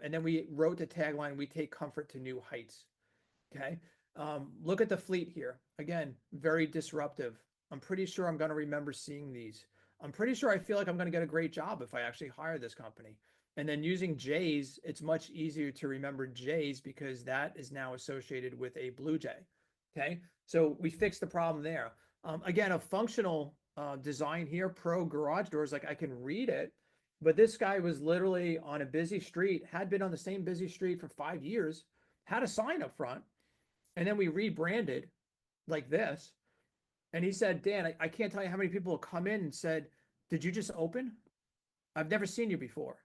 And then we wrote the tagline, we take comfort to new heights. Okay. Look at the fleet here. Again, very disruptive. I'm pretty sure I'm going to remember seeing these. I'm pretty sure I feel like I'm going to get a great job if I actually hire this company. And then using Jays, it's much easier to remember Jays because that is now associated with a Blue Jay. Okay. So we fixed the problem there. Again, a functional design here, pro garage doors, like I can read it, but this guy was literally on a busy street, had been on the same busy street for 5 years, had a sign up front, and then we rebranded like this. And he said, Dan, I can't tell you how many people have come in and said, did you just open? I've never seen you before.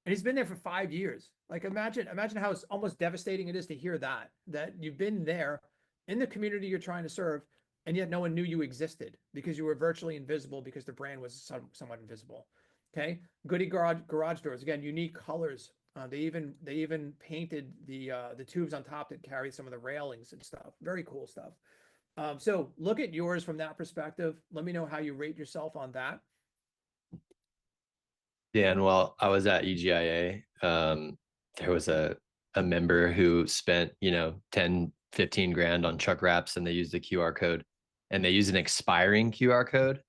And he's been there for 5 years. Like imagine how it's almost devastating it is to hear that you've been there in the community you're trying to serve, and yet no one knew you existed because you were virtually invisible because the brand was somewhat invisible. Okay. Goody garage doors, again, unique colors. They even painted the tubes on top that carry some of the railings and stuff. Very cool stuff. So look at yours from that perspective. Let me know how you rate yourself on that. Dan, well, I was at EGIA. There was a member who spent, 10, 15 grand on truck wraps, and they used a QR code, and they used an expiring QR code.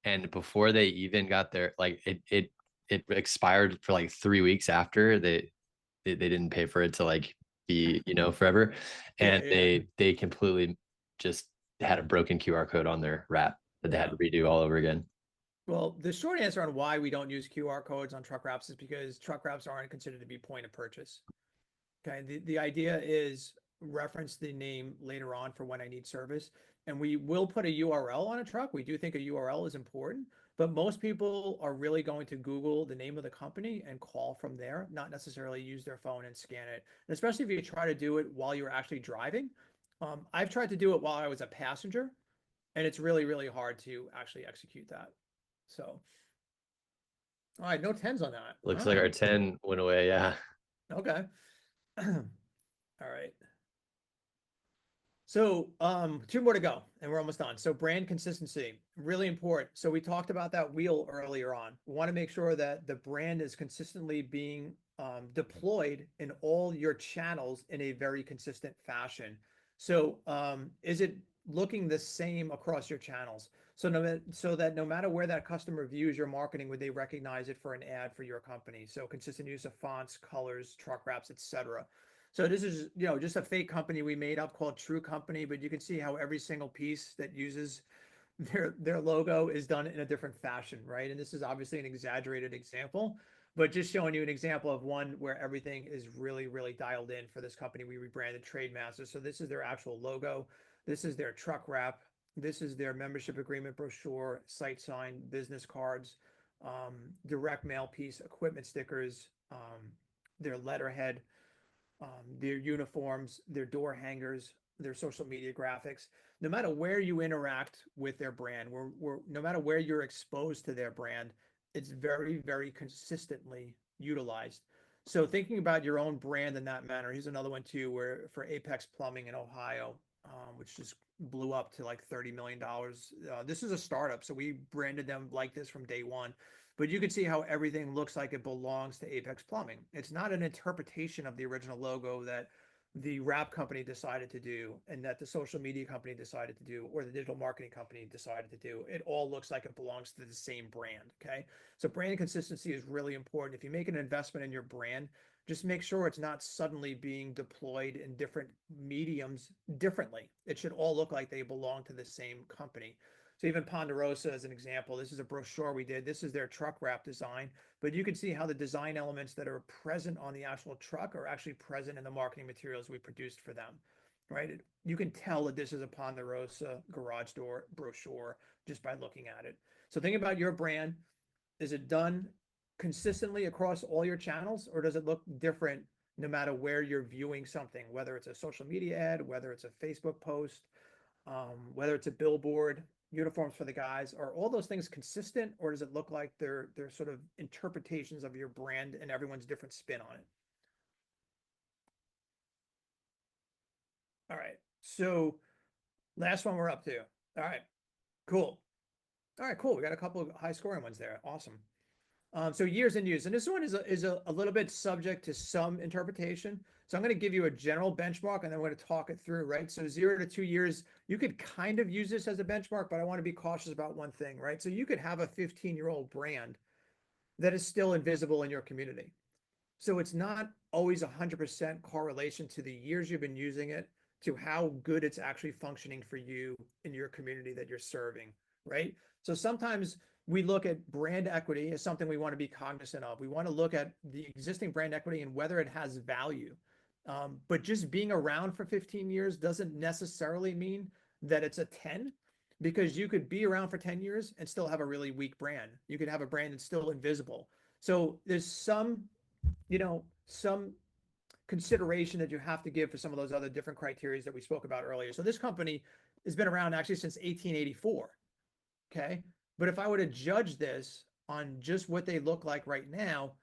And before they even got their, like it expired for like 3 weeks after they didn't pay for it to like be, forever. Yeah, And yeah, they completely just had a broken QR code on their wrap that they had yeah. to redo all over again. Well, the short answer on why we don't use QR codes on truck wraps is because truck wraps aren't considered to be point of purchase. Okay. The idea is reference the name later on for when I need service. And we will put a URL on a truck. We do think a URL is important, but most people are really going to Google the name of the company and call from there, not necessarily use their phone and scan it. And especially if you try to do it while you're actually driving. I've tried to do it while I was a passenger, and it's really, really hard to actually execute that. So, all right, no tens on that. All Looks like right. our 10 went away. Yeah. Okay. All right. So, two more to go, and we're almost done. So, brand consistency, really important. So, we talked about that wheel earlier on. We want to make sure that the brand is consistently being deployed in all your channels in a very consistent fashion. So, is it looking the same across your channels? So that no matter where that customer views your marketing, would they recognize it for an ad for your company? So, consistent use of fonts, colors, truck wraps, etc. So this is, just a fake company we made up called True Company, but you can see how every single piece that uses their logo is done in a different fashion, right? And this is obviously an exaggerated example, but just showing you an example of one where everything is really, really dialed in for this company. We rebranded Trademasters. So this is their actual logo. This is their truck wrap. This is their membership agreement brochure, site sign, business cards, direct mail piece, equipment stickers, their letterhead, their uniforms, their door hangers, their social media graphics. No matter where you interact with their brand, no matter where you're exposed to their brand, it's very, very consistently utilized. So thinking about your own brand in that manner, here's another one too, where for Apex Plumbing in Ohio, which just blew up to like $30 million. This is a startup, so we branded them like this from day one. But you can see how everything looks like it belongs to Apex Plumbing. It's not an interpretation of the original logo that the wrap company decided to do and that the social media company decided to do or the digital marketing company decided to do. It all looks like it belongs to the same brand. Okay. So brand consistency is really important. If you make an investment in your brand, just make sure it's not suddenly being deployed in different mediums differently. It should all look like they belong to the same company. So even Ponderosa as an example, this is a brochure we did. This is their truck wrap design, but you can see how the design elements that are present on the actual truck are actually present in the marketing materials we produced for them, right? You can tell that this is a Ponderosa garage door brochure just by looking at it. So think about your brand. Is it done consistently across all your channels, or does it look different no matter where you're viewing something, whether it's a social media ad, whether it's a Facebook post, whether it's a billboard, uniforms for the guys, are all those things consistent, or does it look like they're sort of interpretations of your brand and everyone's different spin on it? All right. So last one we're up to. All right. Cool. All right, cool. We got a couple of high scoring ones there. Awesome. So years and years, and this one is a little bit subject to some interpretation. So I'm going to give you a general benchmark, and then we're going to talk it through, right? So 0 to 2 years, you could kind of use this as a benchmark, but I want to be cautious about one thing, right? So you could have a 15-year-old brand that is still invisible in your community. So it's not always 100% correlation to the years you've been using it to how good it's actually functioning for you in your community that you're serving, right? So sometimes we look at brand equity as something we want to be cognizant of. We want to look at the existing brand equity and whether it has value. But just being around for 15 years doesn't necessarily mean that it's a 10, because you could be around for 10 years and still have a really weak brand. You could have a brand that's still invisible. So there's some consideration that you have to give for some of those other different criteria that we spoke about earlier. So this company has been around actually since 1884. Okay. But if I were to judge this on just what they look like right now,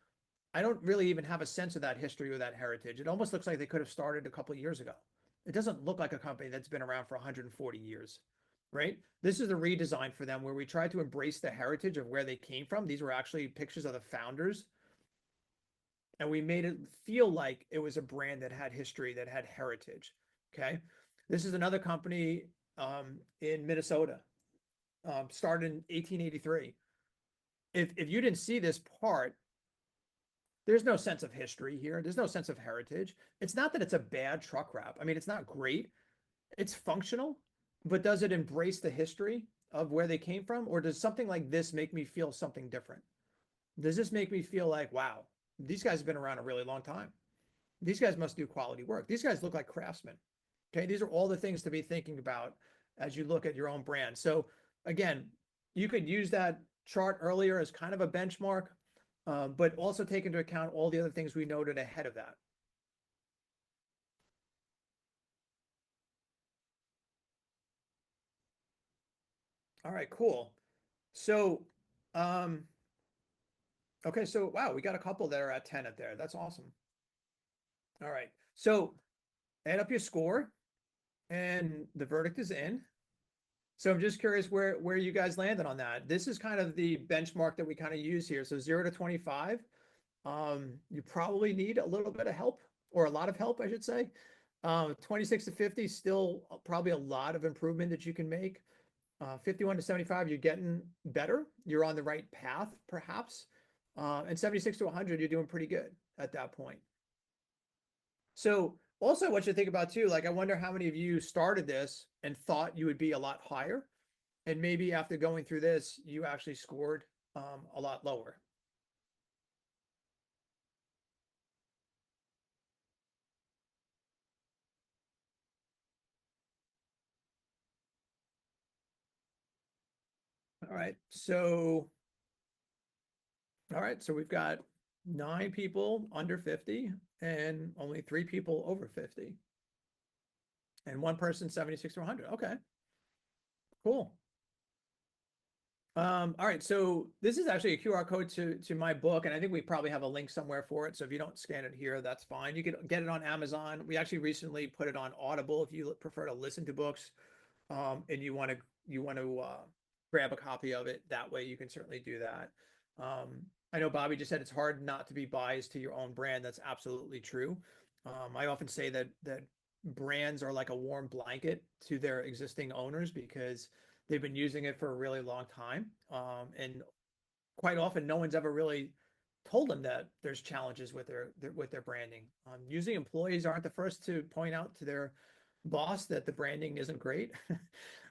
I don't really even have a sense of that history or that heritage. It almost looks like they could have started a couple of years ago. It doesn't look like a company that's been around for 140 years, right? This is the redesign for them where we tried to embrace the heritage of where they came from. These were actually pictures of the founders, and we made it feel like it was a brand that had history, that had heritage. Okay. This is another company in Minnesota, started in 1883. If you didn't see this part, there's no sense of history here. There's no sense of heritage. It's not that it's a bad truck wrap. I mean, it's not great. It's functional, but does it embrace the history of where they came from? Or does something like this make me feel something different? Does this make me feel like, wow, these guys have been around a really long time? These guys must do quality work. These guys look like craftsmen. Okay. These are all the things to be thinking about as you look at your own brand. So again, you could use that chart earlier as kind of a benchmark, but also take into account all the other things we noted ahead of that. All right, cool. So, okay, so wow, we got a couple that are at 10 up there. That's awesome. All right, so add up your score, and the verdict is in. So I'm just curious where you guys landed on that. This is kind of the benchmark that we kind of use here. So 0 to 25, you probably need a little bit of help, or a lot of help, I should say. 26 to 50, still probably a lot of improvement that you can make. 51 to 75, you're getting better. You're on the right path, perhaps. And 76 to 100, you're doing pretty good at that point. So also what you think about too, like I wonder how many of you started this and thought you would be a lot higher. And maybe after going through this, you actually scored a lot lower. All right. So, all right. So we've got 9 people under 50 and only 3 people over 50. And 1 person 76 to 100. Okay. Cool. All right, so this is actually a QR code to my book, and I think we probably have a link somewhere for it. So if you don't scan it here, that's fine. You can get it on Amazon. We actually recently put it on Audible if you prefer to listen to books, and you want to grab a copy of it. That way, you can certainly do that. I know Bobby just said it's hard not to be biased to your own brand. That's absolutely true. I often say that brands are like a warm blanket to their existing owners because they've been using it for a really long time. And quite often, no one's ever really told them that there's challenges with their branding. Usually, employees aren't the first to point out to their boss that the branding isn't great.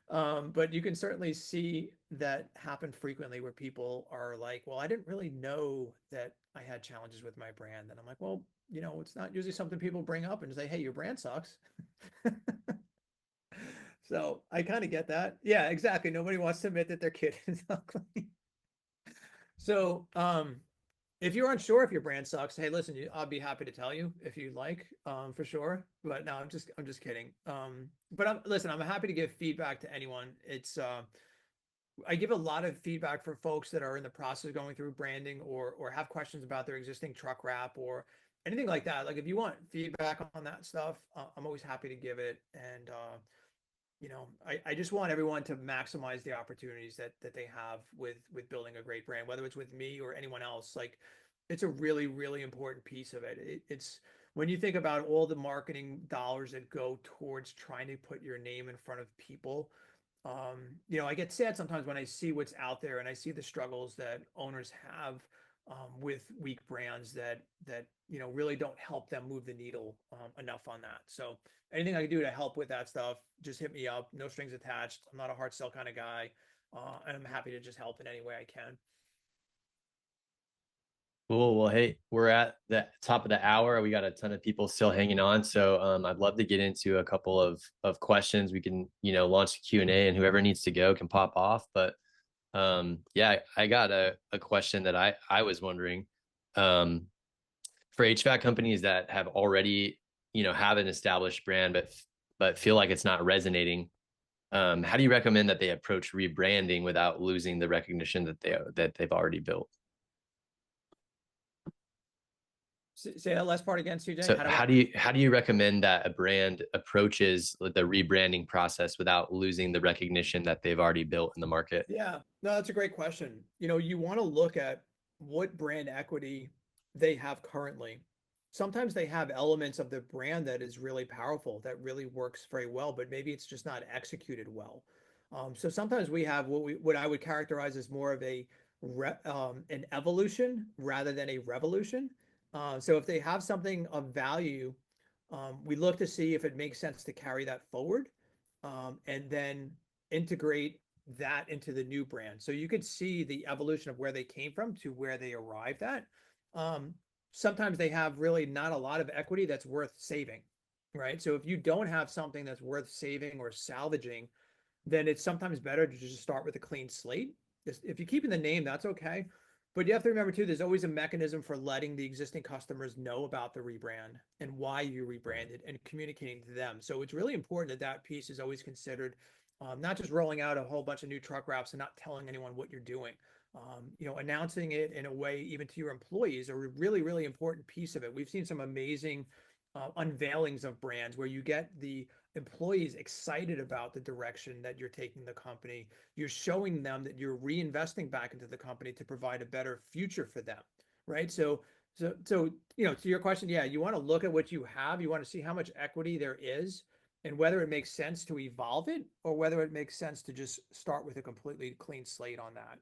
But you can certainly see that happen frequently where people are like, well, I didn't really know that I had challenges with my brand. And I'm like, well, it's not usually something people bring up and say, hey, your brand sucks. So I kind of get that. Yeah, exactly. Nobody wants to admit that their kid is ugly. So, if you're unsure if your brand sucks, hey, listen, I'll be happy to tell you if you'd like, for sure. But no, I'm just kidding. But listen, I'm happy to give feedback to anyone. I give a lot of feedback for folks that are in the process of going through branding or have questions about their existing truck wrap or anything like that. Like if you want feedback on that stuff, I'm always happy to give it. And I just want everyone to maximize the opportunities that they have with building a great brand, whether it's with me or anyone else. Like it's a really, really important piece of it. It's when you think about all the marketing dollars that go towards trying to put your name in front of people. I get sad sometimes when I see what's out there and I see the struggles that owners have with weak brands that really don't help them move the needle enough on that. So anything I can do to help with that stuff, just hit me up. No strings attached. I'm not a hard sell kind of guy, and I'm happy to just help in any way I can. Cool. Well, hey, we're at the top of the hour. We got a ton of people still hanging on. So I'd love to get into a couple of questions. We can, launch the Q&A and whoever needs to go can pop off. But yeah, I got a question that I was wondering. For HVAC companies that have already, have an established brand, but feel like it's not resonating, how do you recommend that they approach rebranding without losing the recognition that they've already built? Say that last part again, CJ. So how do you recommend that a brand approaches the rebranding process without losing the recognition that they've already built in the market? Yeah, no, that's a great question. You want to look at what brand equity they have currently. Sometimes they have elements of the brand that is really powerful, that really works very well, but maybe it's just not executed well. So sometimes we have what I would characterize as more of an evolution rather than a revolution. So if they have something of value, we look to see if it makes sense to carry that forward, and then integrate that into the new brand. So you could see the evolution of where they came from to where they arrived at. Sometimes they have really not a lot of equity that's worth saving, right? So if you don't have something that's worth saving or salvaging, then it's sometimes better to just start with a clean slate If you're keeping the name, that's okay. But you have to remember too, there's always a mechanism for letting the existing customers know about the rebrand and why you rebranded and communicating to them. So it's really important that that piece is always considered, not just rolling out a whole bunch of new truck wraps and not telling anyone what you're doing. Announcing it in a way, even to your employees, are a really, really important piece of it. We've seen some amazing unveilings of brands where you get the employees excited about the direction that you're taking the company. You're showing them that you're reinvesting back into the company to provide a better future for them, right? So to your question, yeah, you want to look at what you have. You want to see how much equity there is and whether it makes sense to evolve it or whether it makes sense to just start with a completely clean slate on that.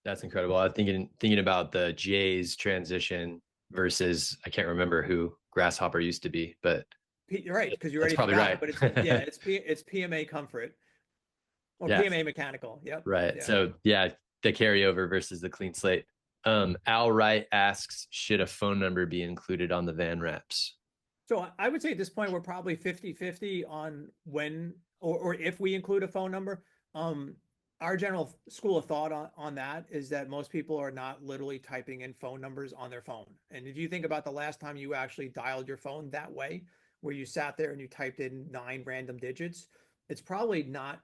That's incredible. I'm thinking about the Jays transition versus I can't remember who Grasshopper used to be, but You're right, because you that's already probably forgot it, right. but it's PMA Comfort or Yes, PMA Mechanical. Yep. right. Yeah. So yeah, the carryover versus the clean slate. Al Wright asks, should a phone number be included on the van wraps? So I would say at this point, we're probably 50-50 on when or if we include a phone number. Um, our general school of thought on that is that most people are not literally typing in phone numbers on their phone. And if you think about the last time you actually dialed your phone that way, where you sat there and you typed in 9 random digits, it's probably not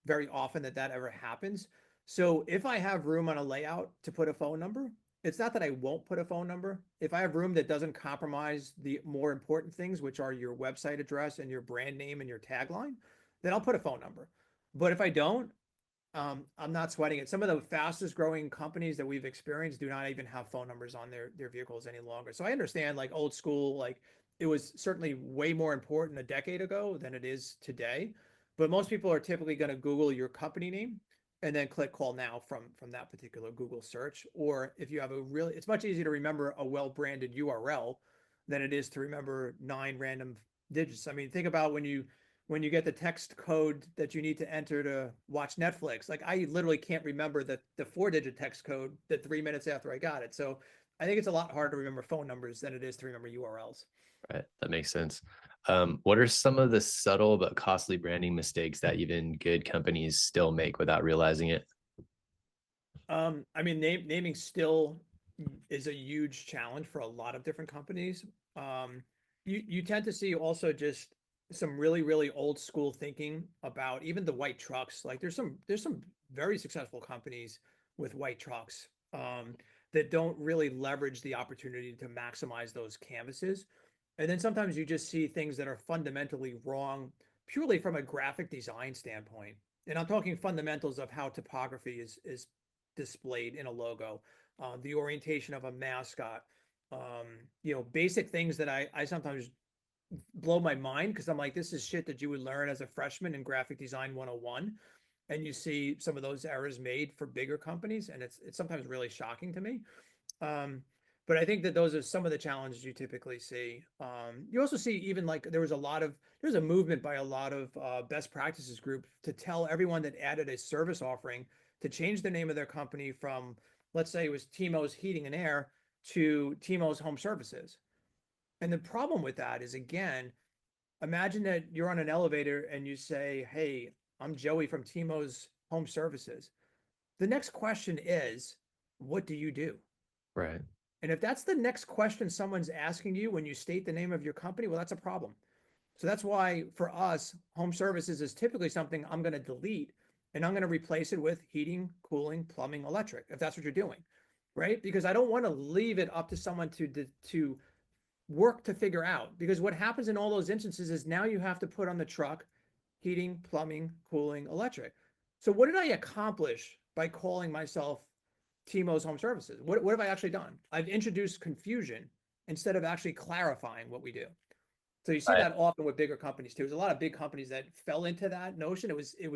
very often that that ever happens. So if I have room on a layout to put a phone number, it's not that I won't put a phone number. If I have room that doesn't compromise the more important things, which are your website address and your brand name and your tagline, then I'll put a phone number. But if I don't, I'm not sweating it. Some of the fastest growing companies that we've experienced do not even have phone numbers on their vehicles any longer. So I understand like old school, like it was certainly way more important a decade ago than it is today. But most people are typically going to Google your company name and then click call now from that particular Google search. Or if you have it's much easier to remember a well-branded URL than it is to remember 9 random digits. I mean, think about when you get the text code that you need to enter to watch Netflix. Like I literally can't remember the 4-digit text code that 3 minutes after I got it. So I think it's a lot harder to remember phone numbers than it is to remember URLs. Right, that makes sense. What are some of the subtle but costly branding mistakes that even good companies still make without realizing it? I mean, naming still is a huge challenge for a lot of different companies. You tend to see also just some really, really old school thinking about even the white trucks. Like there's some very successful companies with white trucks that don't really leverage the opportunity to maximize those canvases. And then sometimes you just see things that are fundamentally wrong purely from a graphic design standpoint. And I'm talking fundamentals of how typography is displayed in a logo, the orientation of a mascot, basic things that I sometimes blow my mind because I'm like, this is shit that you would learn as a freshman in graphic design 101. And you see some of those errors made for bigger companies, and it's sometimes really shocking to me. Um, but I think that those are some of the challenges you typically see. You also see even like there's a movement by a lot of best practices group to tell everyone that added a service offering to change the name of their company from, let's say it was Timo's Heating and Air to Timo's Home Services. And the problem with that is, again, imagine that you're on an elevator and you say, "Hey, I'm Joey from Timo's Home Services." The next question is, what do you do? Right. And if that's the next question someone's asking you when you state the name of your company, well, that's a problem. So that's why for us, home services is typically something I'm going to delete and I'm going to replace it with heating, cooling, plumbing, electric, if that's what you're doing, right? Because I don't want to leave it up to someone to work to figure out. Because what happens in all those instances is now you have to put on the truck heating, plumbing, cooling, electric. So what did I accomplish by calling myself Timo's Home Services? What have I actually done? I've introduced confusion instead of actually clarifying what we do. So you see Right. that often with bigger companies too. There's a lot of big companies that fell into that notion. It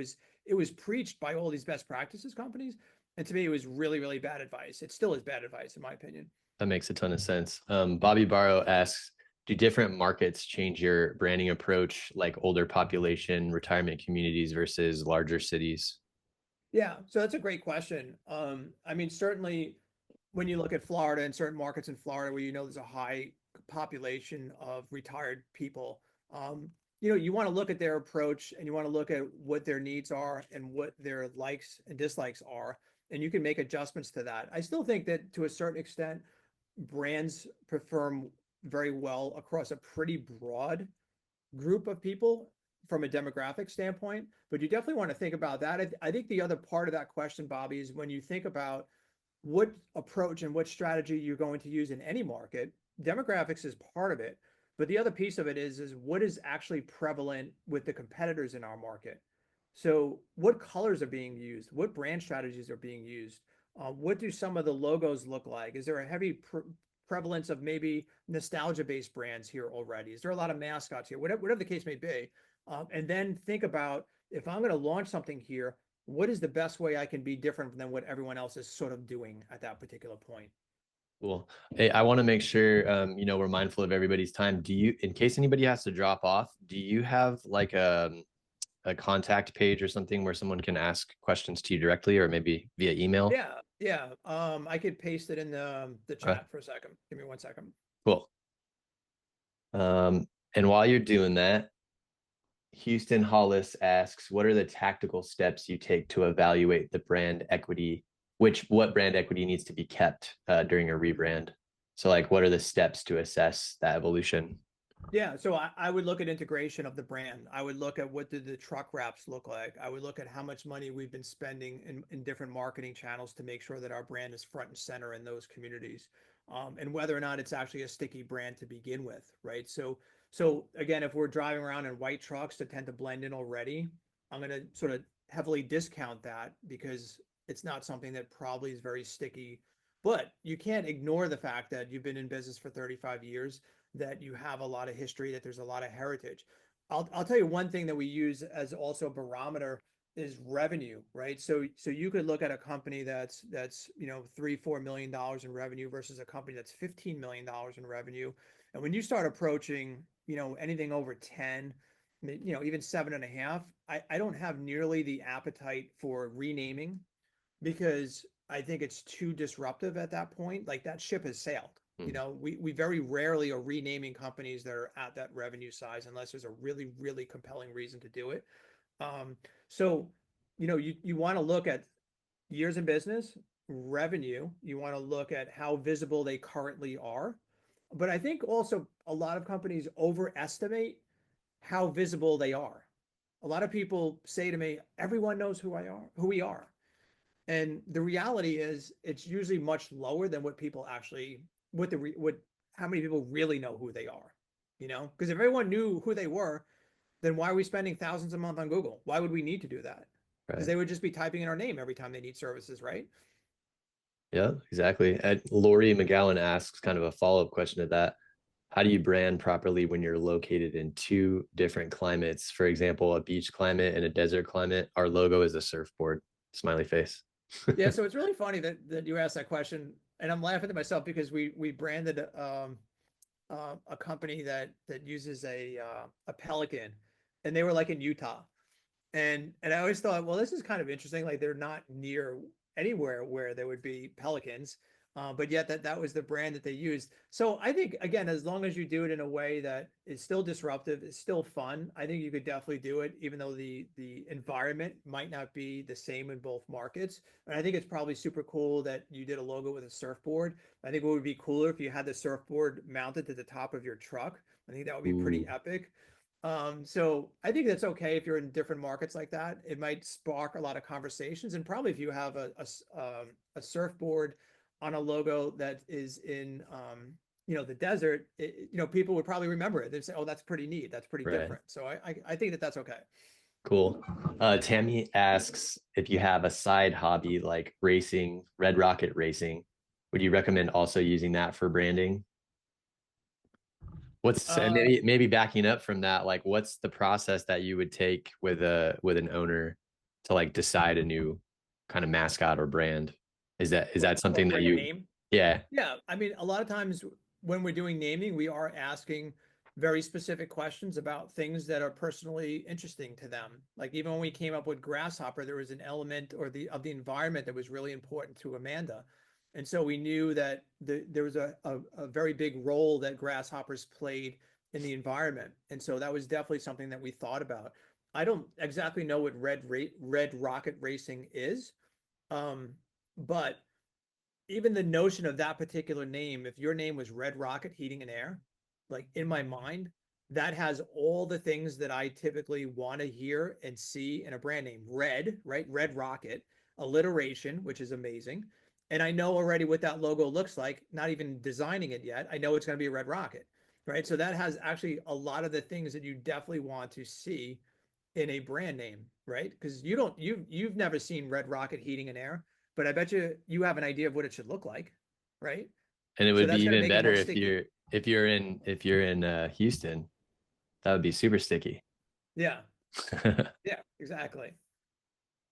was preached by all these best practices companies, and to me, it was really, really bad advice. It still is bad advice, in my opinion. That makes a ton of sense. Bobby Barrow asks, do different markets change your branding approach, like older population, retirement communities versus larger cities? Yeah, so that's a great question. I mean, certainly when you look at Florida and certain markets in Florida where there's a high population of retired people, you want to look at their approach and you want to look at what their needs are and what their likes and dislikes are. and you can make adjustments to that. I still think that to a certain extent, brands perform very well across a pretty broad group of people from a demographic standpoint, but you definitely want to think about that. I think the other part of that question, Bobby, is when you think about what approach and what strategy you're going to use in any market, demographics is part of it. But the other piece of it is what is actually prevalent with the competitors in our market. So what colors are being used? What brand strategies are being used? What do some of the logos look like? Is there a heavy prevalence of maybe nostalgia-based brands here already? Is there a lot of mascots here? Whatever the case may be. And then think about, if I'm going to launch something here, what is the best way I can be different than what everyone else is sort of doing at that particular point? Cool. Hey, I want to make sure we're mindful of everybody's time. Do you, in case anybody has to drop off, do you have like a contact page or something where someone can ask questions to you directly, or maybe via email? Yeah, yeah. I could paste it in the Okay, chat for a second. Give me 1 second. cool. And while you're doing that, Houston Hollis asks, what are the tactical steps you take to evaluate the brand equity, what brand equity needs to be kept during a rebrand? So like, what are the steps to assess that evolution? Yeah, so I would look at integration of the brand. I would look at what did the truck wraps look like. I would look at how much money we've been spending in different marketing channels to make sure that our brand is front and center in those communities, and whether or not it's actually a sticky brand to begin with, right? So again, if we're driving around in white trucks that tend to blend in already, I'm going to sort of heavily discount that because it's not something that probably is very sticky. But you can't ignore the fact that you've been in business for 35 years, that you have a lot of history, that there's a lot of heritage. I'll tell you one thing that we use as also a barometer is revenue, right? So you could look at a company that's $3-4 million in revenue versus a company that's $15 million in revenue. And when you start approaching, anything over 10, even 7.5, I don't have nearly the appetite for renaming, because I think it's too disruptive at that point. Like, that ship has sailed. Hmm. We very rarely are renaming companies that are at that revenue size unless there's a really, really compelling reason to do it. So, you want to look at years in business, revenue. You want to look at how visible they currently are. But I think also a lot of companies overestimate how visible they are. A lot of people say to me, everyone knows who we are. And the reality is it's usually much lower than what people actually, how many people really know who they are, because if everyone knew who they were, then why are we spending thousands a month on Google? Why would we need to do that? Because Right. they would just be typing in our name every time they need services, right? Yeah, exactly. And Lori McGowan asks kind of a follow-up question to that. How do you brand properly when you're located in two different climates? For example, a beach climate and a desert climate. Our logo is a surfboard, smiley face. Yeah, so it's really funny that you asked that question, and I'm laughing at myself because we branded a company that uses a Pelican, and they were like in Utah. And I always thought, well, this is kind of interesting. Like, they're not near anywhere where there would be pelicans, but yet that was the brand that they used. So I think, again, as long as you do it in a way that is still disruptive, it's still fun, I think you could definitely do it, even though the environment might not be the same in both markets. And I think it's probably super cool that you did a logo with a surfboard. I think what would be cooler if you had the surfboard mounted to the top of your truck. I think that would be pretty Ooh, epic. So I think that's okay if you're in different markets like that. It might spark a lot of conversations, and probably if you have a surfboard on a logo that is in the desert, people would probably remember it. They'd say, "Oh, that's pretty neat. That's pretty right. different." So I think that that's okay. Cool. Tammy asks if you have a side hobby like racing, Red Rocket racing, would you recommend also using that for branding? And Uh, maybe backing up from that, like what's the process that you would take with an owner to like decide a new kind of mascot or brand? Is that or something that brand you, name. yeah, Yeah, I mean, a lot of times when we're doing naming, we are asking very specific questions about things that are personally interesting to them. Like, even when we came up with Grasshopper, there was an element or the environment that was really important to Amanda. And so we knew that there was a very big role that grasshoppers played in the environment. And so that was definitely something that we thought about. I don't exactly know what Red Rocket Racing is. Um, But even the notion of that particular name, if your name was Red Rocket Heating and Air, like in my mind, that has all the things that I typically want to hear and see in a brand name. Red, right? Red Rocket, alliteration, which is amazing. And I know already what that logo looks like, not even designing it yet. I know it's going to be a red rocket, right? So that has actually a lot of the things that you definitely want to see in a brand name, right? Because you've never seen Red Rocket Heating and Air, but I bet you have an idea of what it should look like, right? And it So would be that's going to even make it better more sticky. if you're in Houston. That would be super sticky. Yeah, yeah, exactly.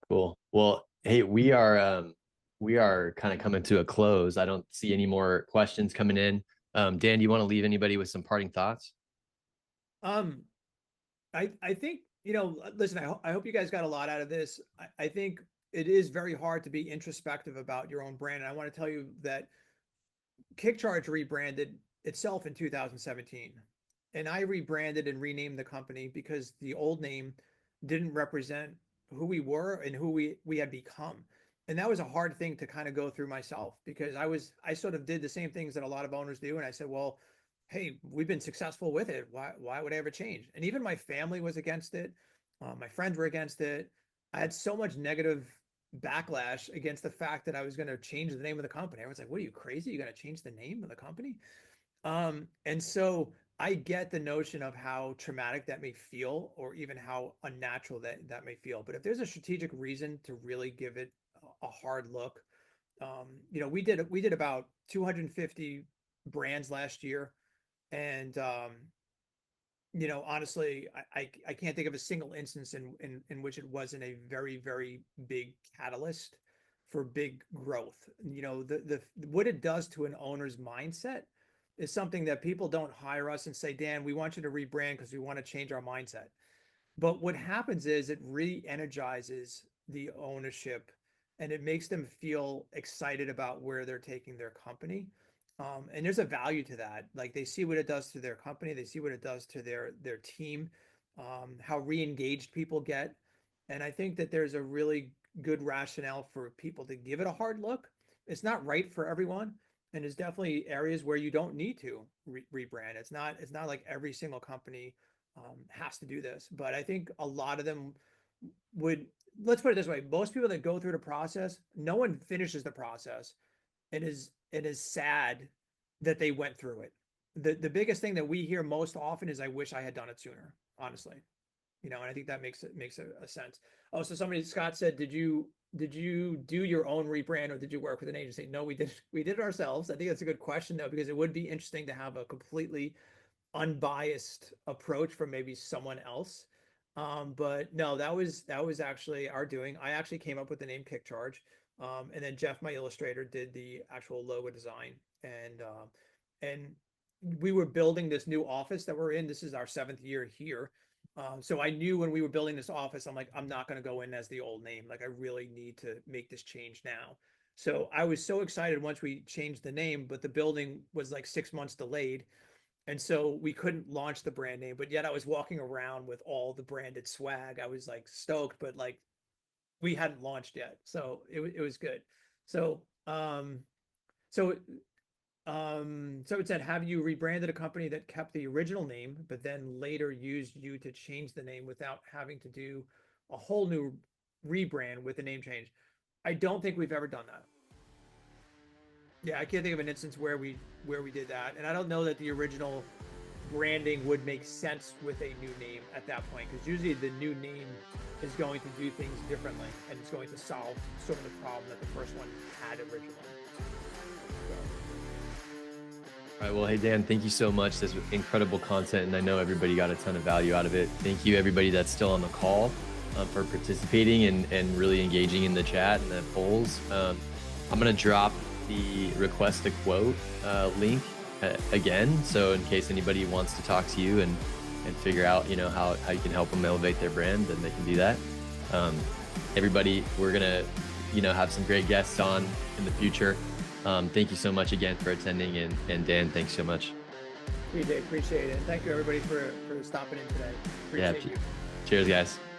Cool. Well, hey, we are kind of coming to a close. I don't see any more questions coming in. Dan, do you want to leave anybody with some parting thoughts? Um, I think, listen, I hope you guys got a lot out of this. I think it is very hard to be introspective about your own brand. And I want to tell you that KickCharge rebranded itself in 2017. And I rebranded and renamed the company because the old name didn't represent who we were and who we had become. And that was a hard thing to kind of go through myself because I sort of did the same things that a lot of owners do. And I said, well, hey, we've been successful with it. Why would I ever change? And even my family was against it. My friends were against it. I had so much negative backlash against the fact that I was going to change the name of the company. Everyone's like, what are you crazy? You're going to change the name of the company? And so I get the notion of how traumatic that may feel, or even how unnatural that may feel. But if there's a strategic reason to really give it a hard look, we did about 250 brands last year, and honestly, I can't think of a single instance in which it wasn't a very, very big catalyst for big growth. The what it does to an owner's mindset is something that people don't hire us and say, Dan, we want you to rebrand because we want to change our mindset. But what happens is it re-energizes the ownership, and it makes them feel excited about where they're taking their company. And there's a value to that. Like they see what it does to their company, they see what it does to their team, how re-engaged people get. And I think that there's a really good rationale for people to give it a hard look. It's not right for everyone, and there's definitely areas where you don't need to rebrand. It's not like every single company has to do this, but I think a lot of them would. Let's put it this way: most people that go through the process, no one finishes the process and is sad that they went through it. The biggest thing that we hear most often is, "I wish I had done it sooner." Honestly, and I think that makes a sense. Oh, so Scott said, did you do your own rebrand, or did you work with an agency? No, we did it ourselves. I think that's a good question though, because it would be interesting to have a completely unbiased approach from maybe someone else. But no, that was actually our doing. I actually came up with the name KickCharge. And then Jeff, my illustrator, did the actual logo design. And we were building this new office that we're in. This is our 7th year here. So I knew when we were building this office, I'm like, I'm not going to go in as the old name. Like, I really need to make this change now. So I was so excited once we changed the name, but the building was like 6 months delayed. And so we couldn't launch the brand name, but yet I was walking around with all the branded swag. I was like stoked, but like we hadn't launched yet. So it was good. So, so, so it said, have you rebranded a company that kept the original name, but then later used you to change the name without having to do a whole new rebrand with the name change? I don't think we've ever done that. Yeah, I can't think of an instance where we did that, and I don't know that the original branding would make sense with a new name at that point, because usually the new name is going to do things differently, and it's going to solve sort of the problem that the first one had originally. So. All right. Well, hey, Dan, thank you so much. This was incredible content, and I know everybody got a ton of value out of it. Thank you, everybody that's still on the call, for participating and really engaging in the chat and the polls. I'm going to drop the request a quote link again. So in case anybody wants to talk to you and figure out, how you can help them elevate their brand, then they can do that. Everybody, we're going to, have some great guests on in the future. Thank you so much again for attending, and Dan, thanks so much. CJ, appreciate it. And thank you everybody for stopping in today. Appreciate you. Cheers, guys.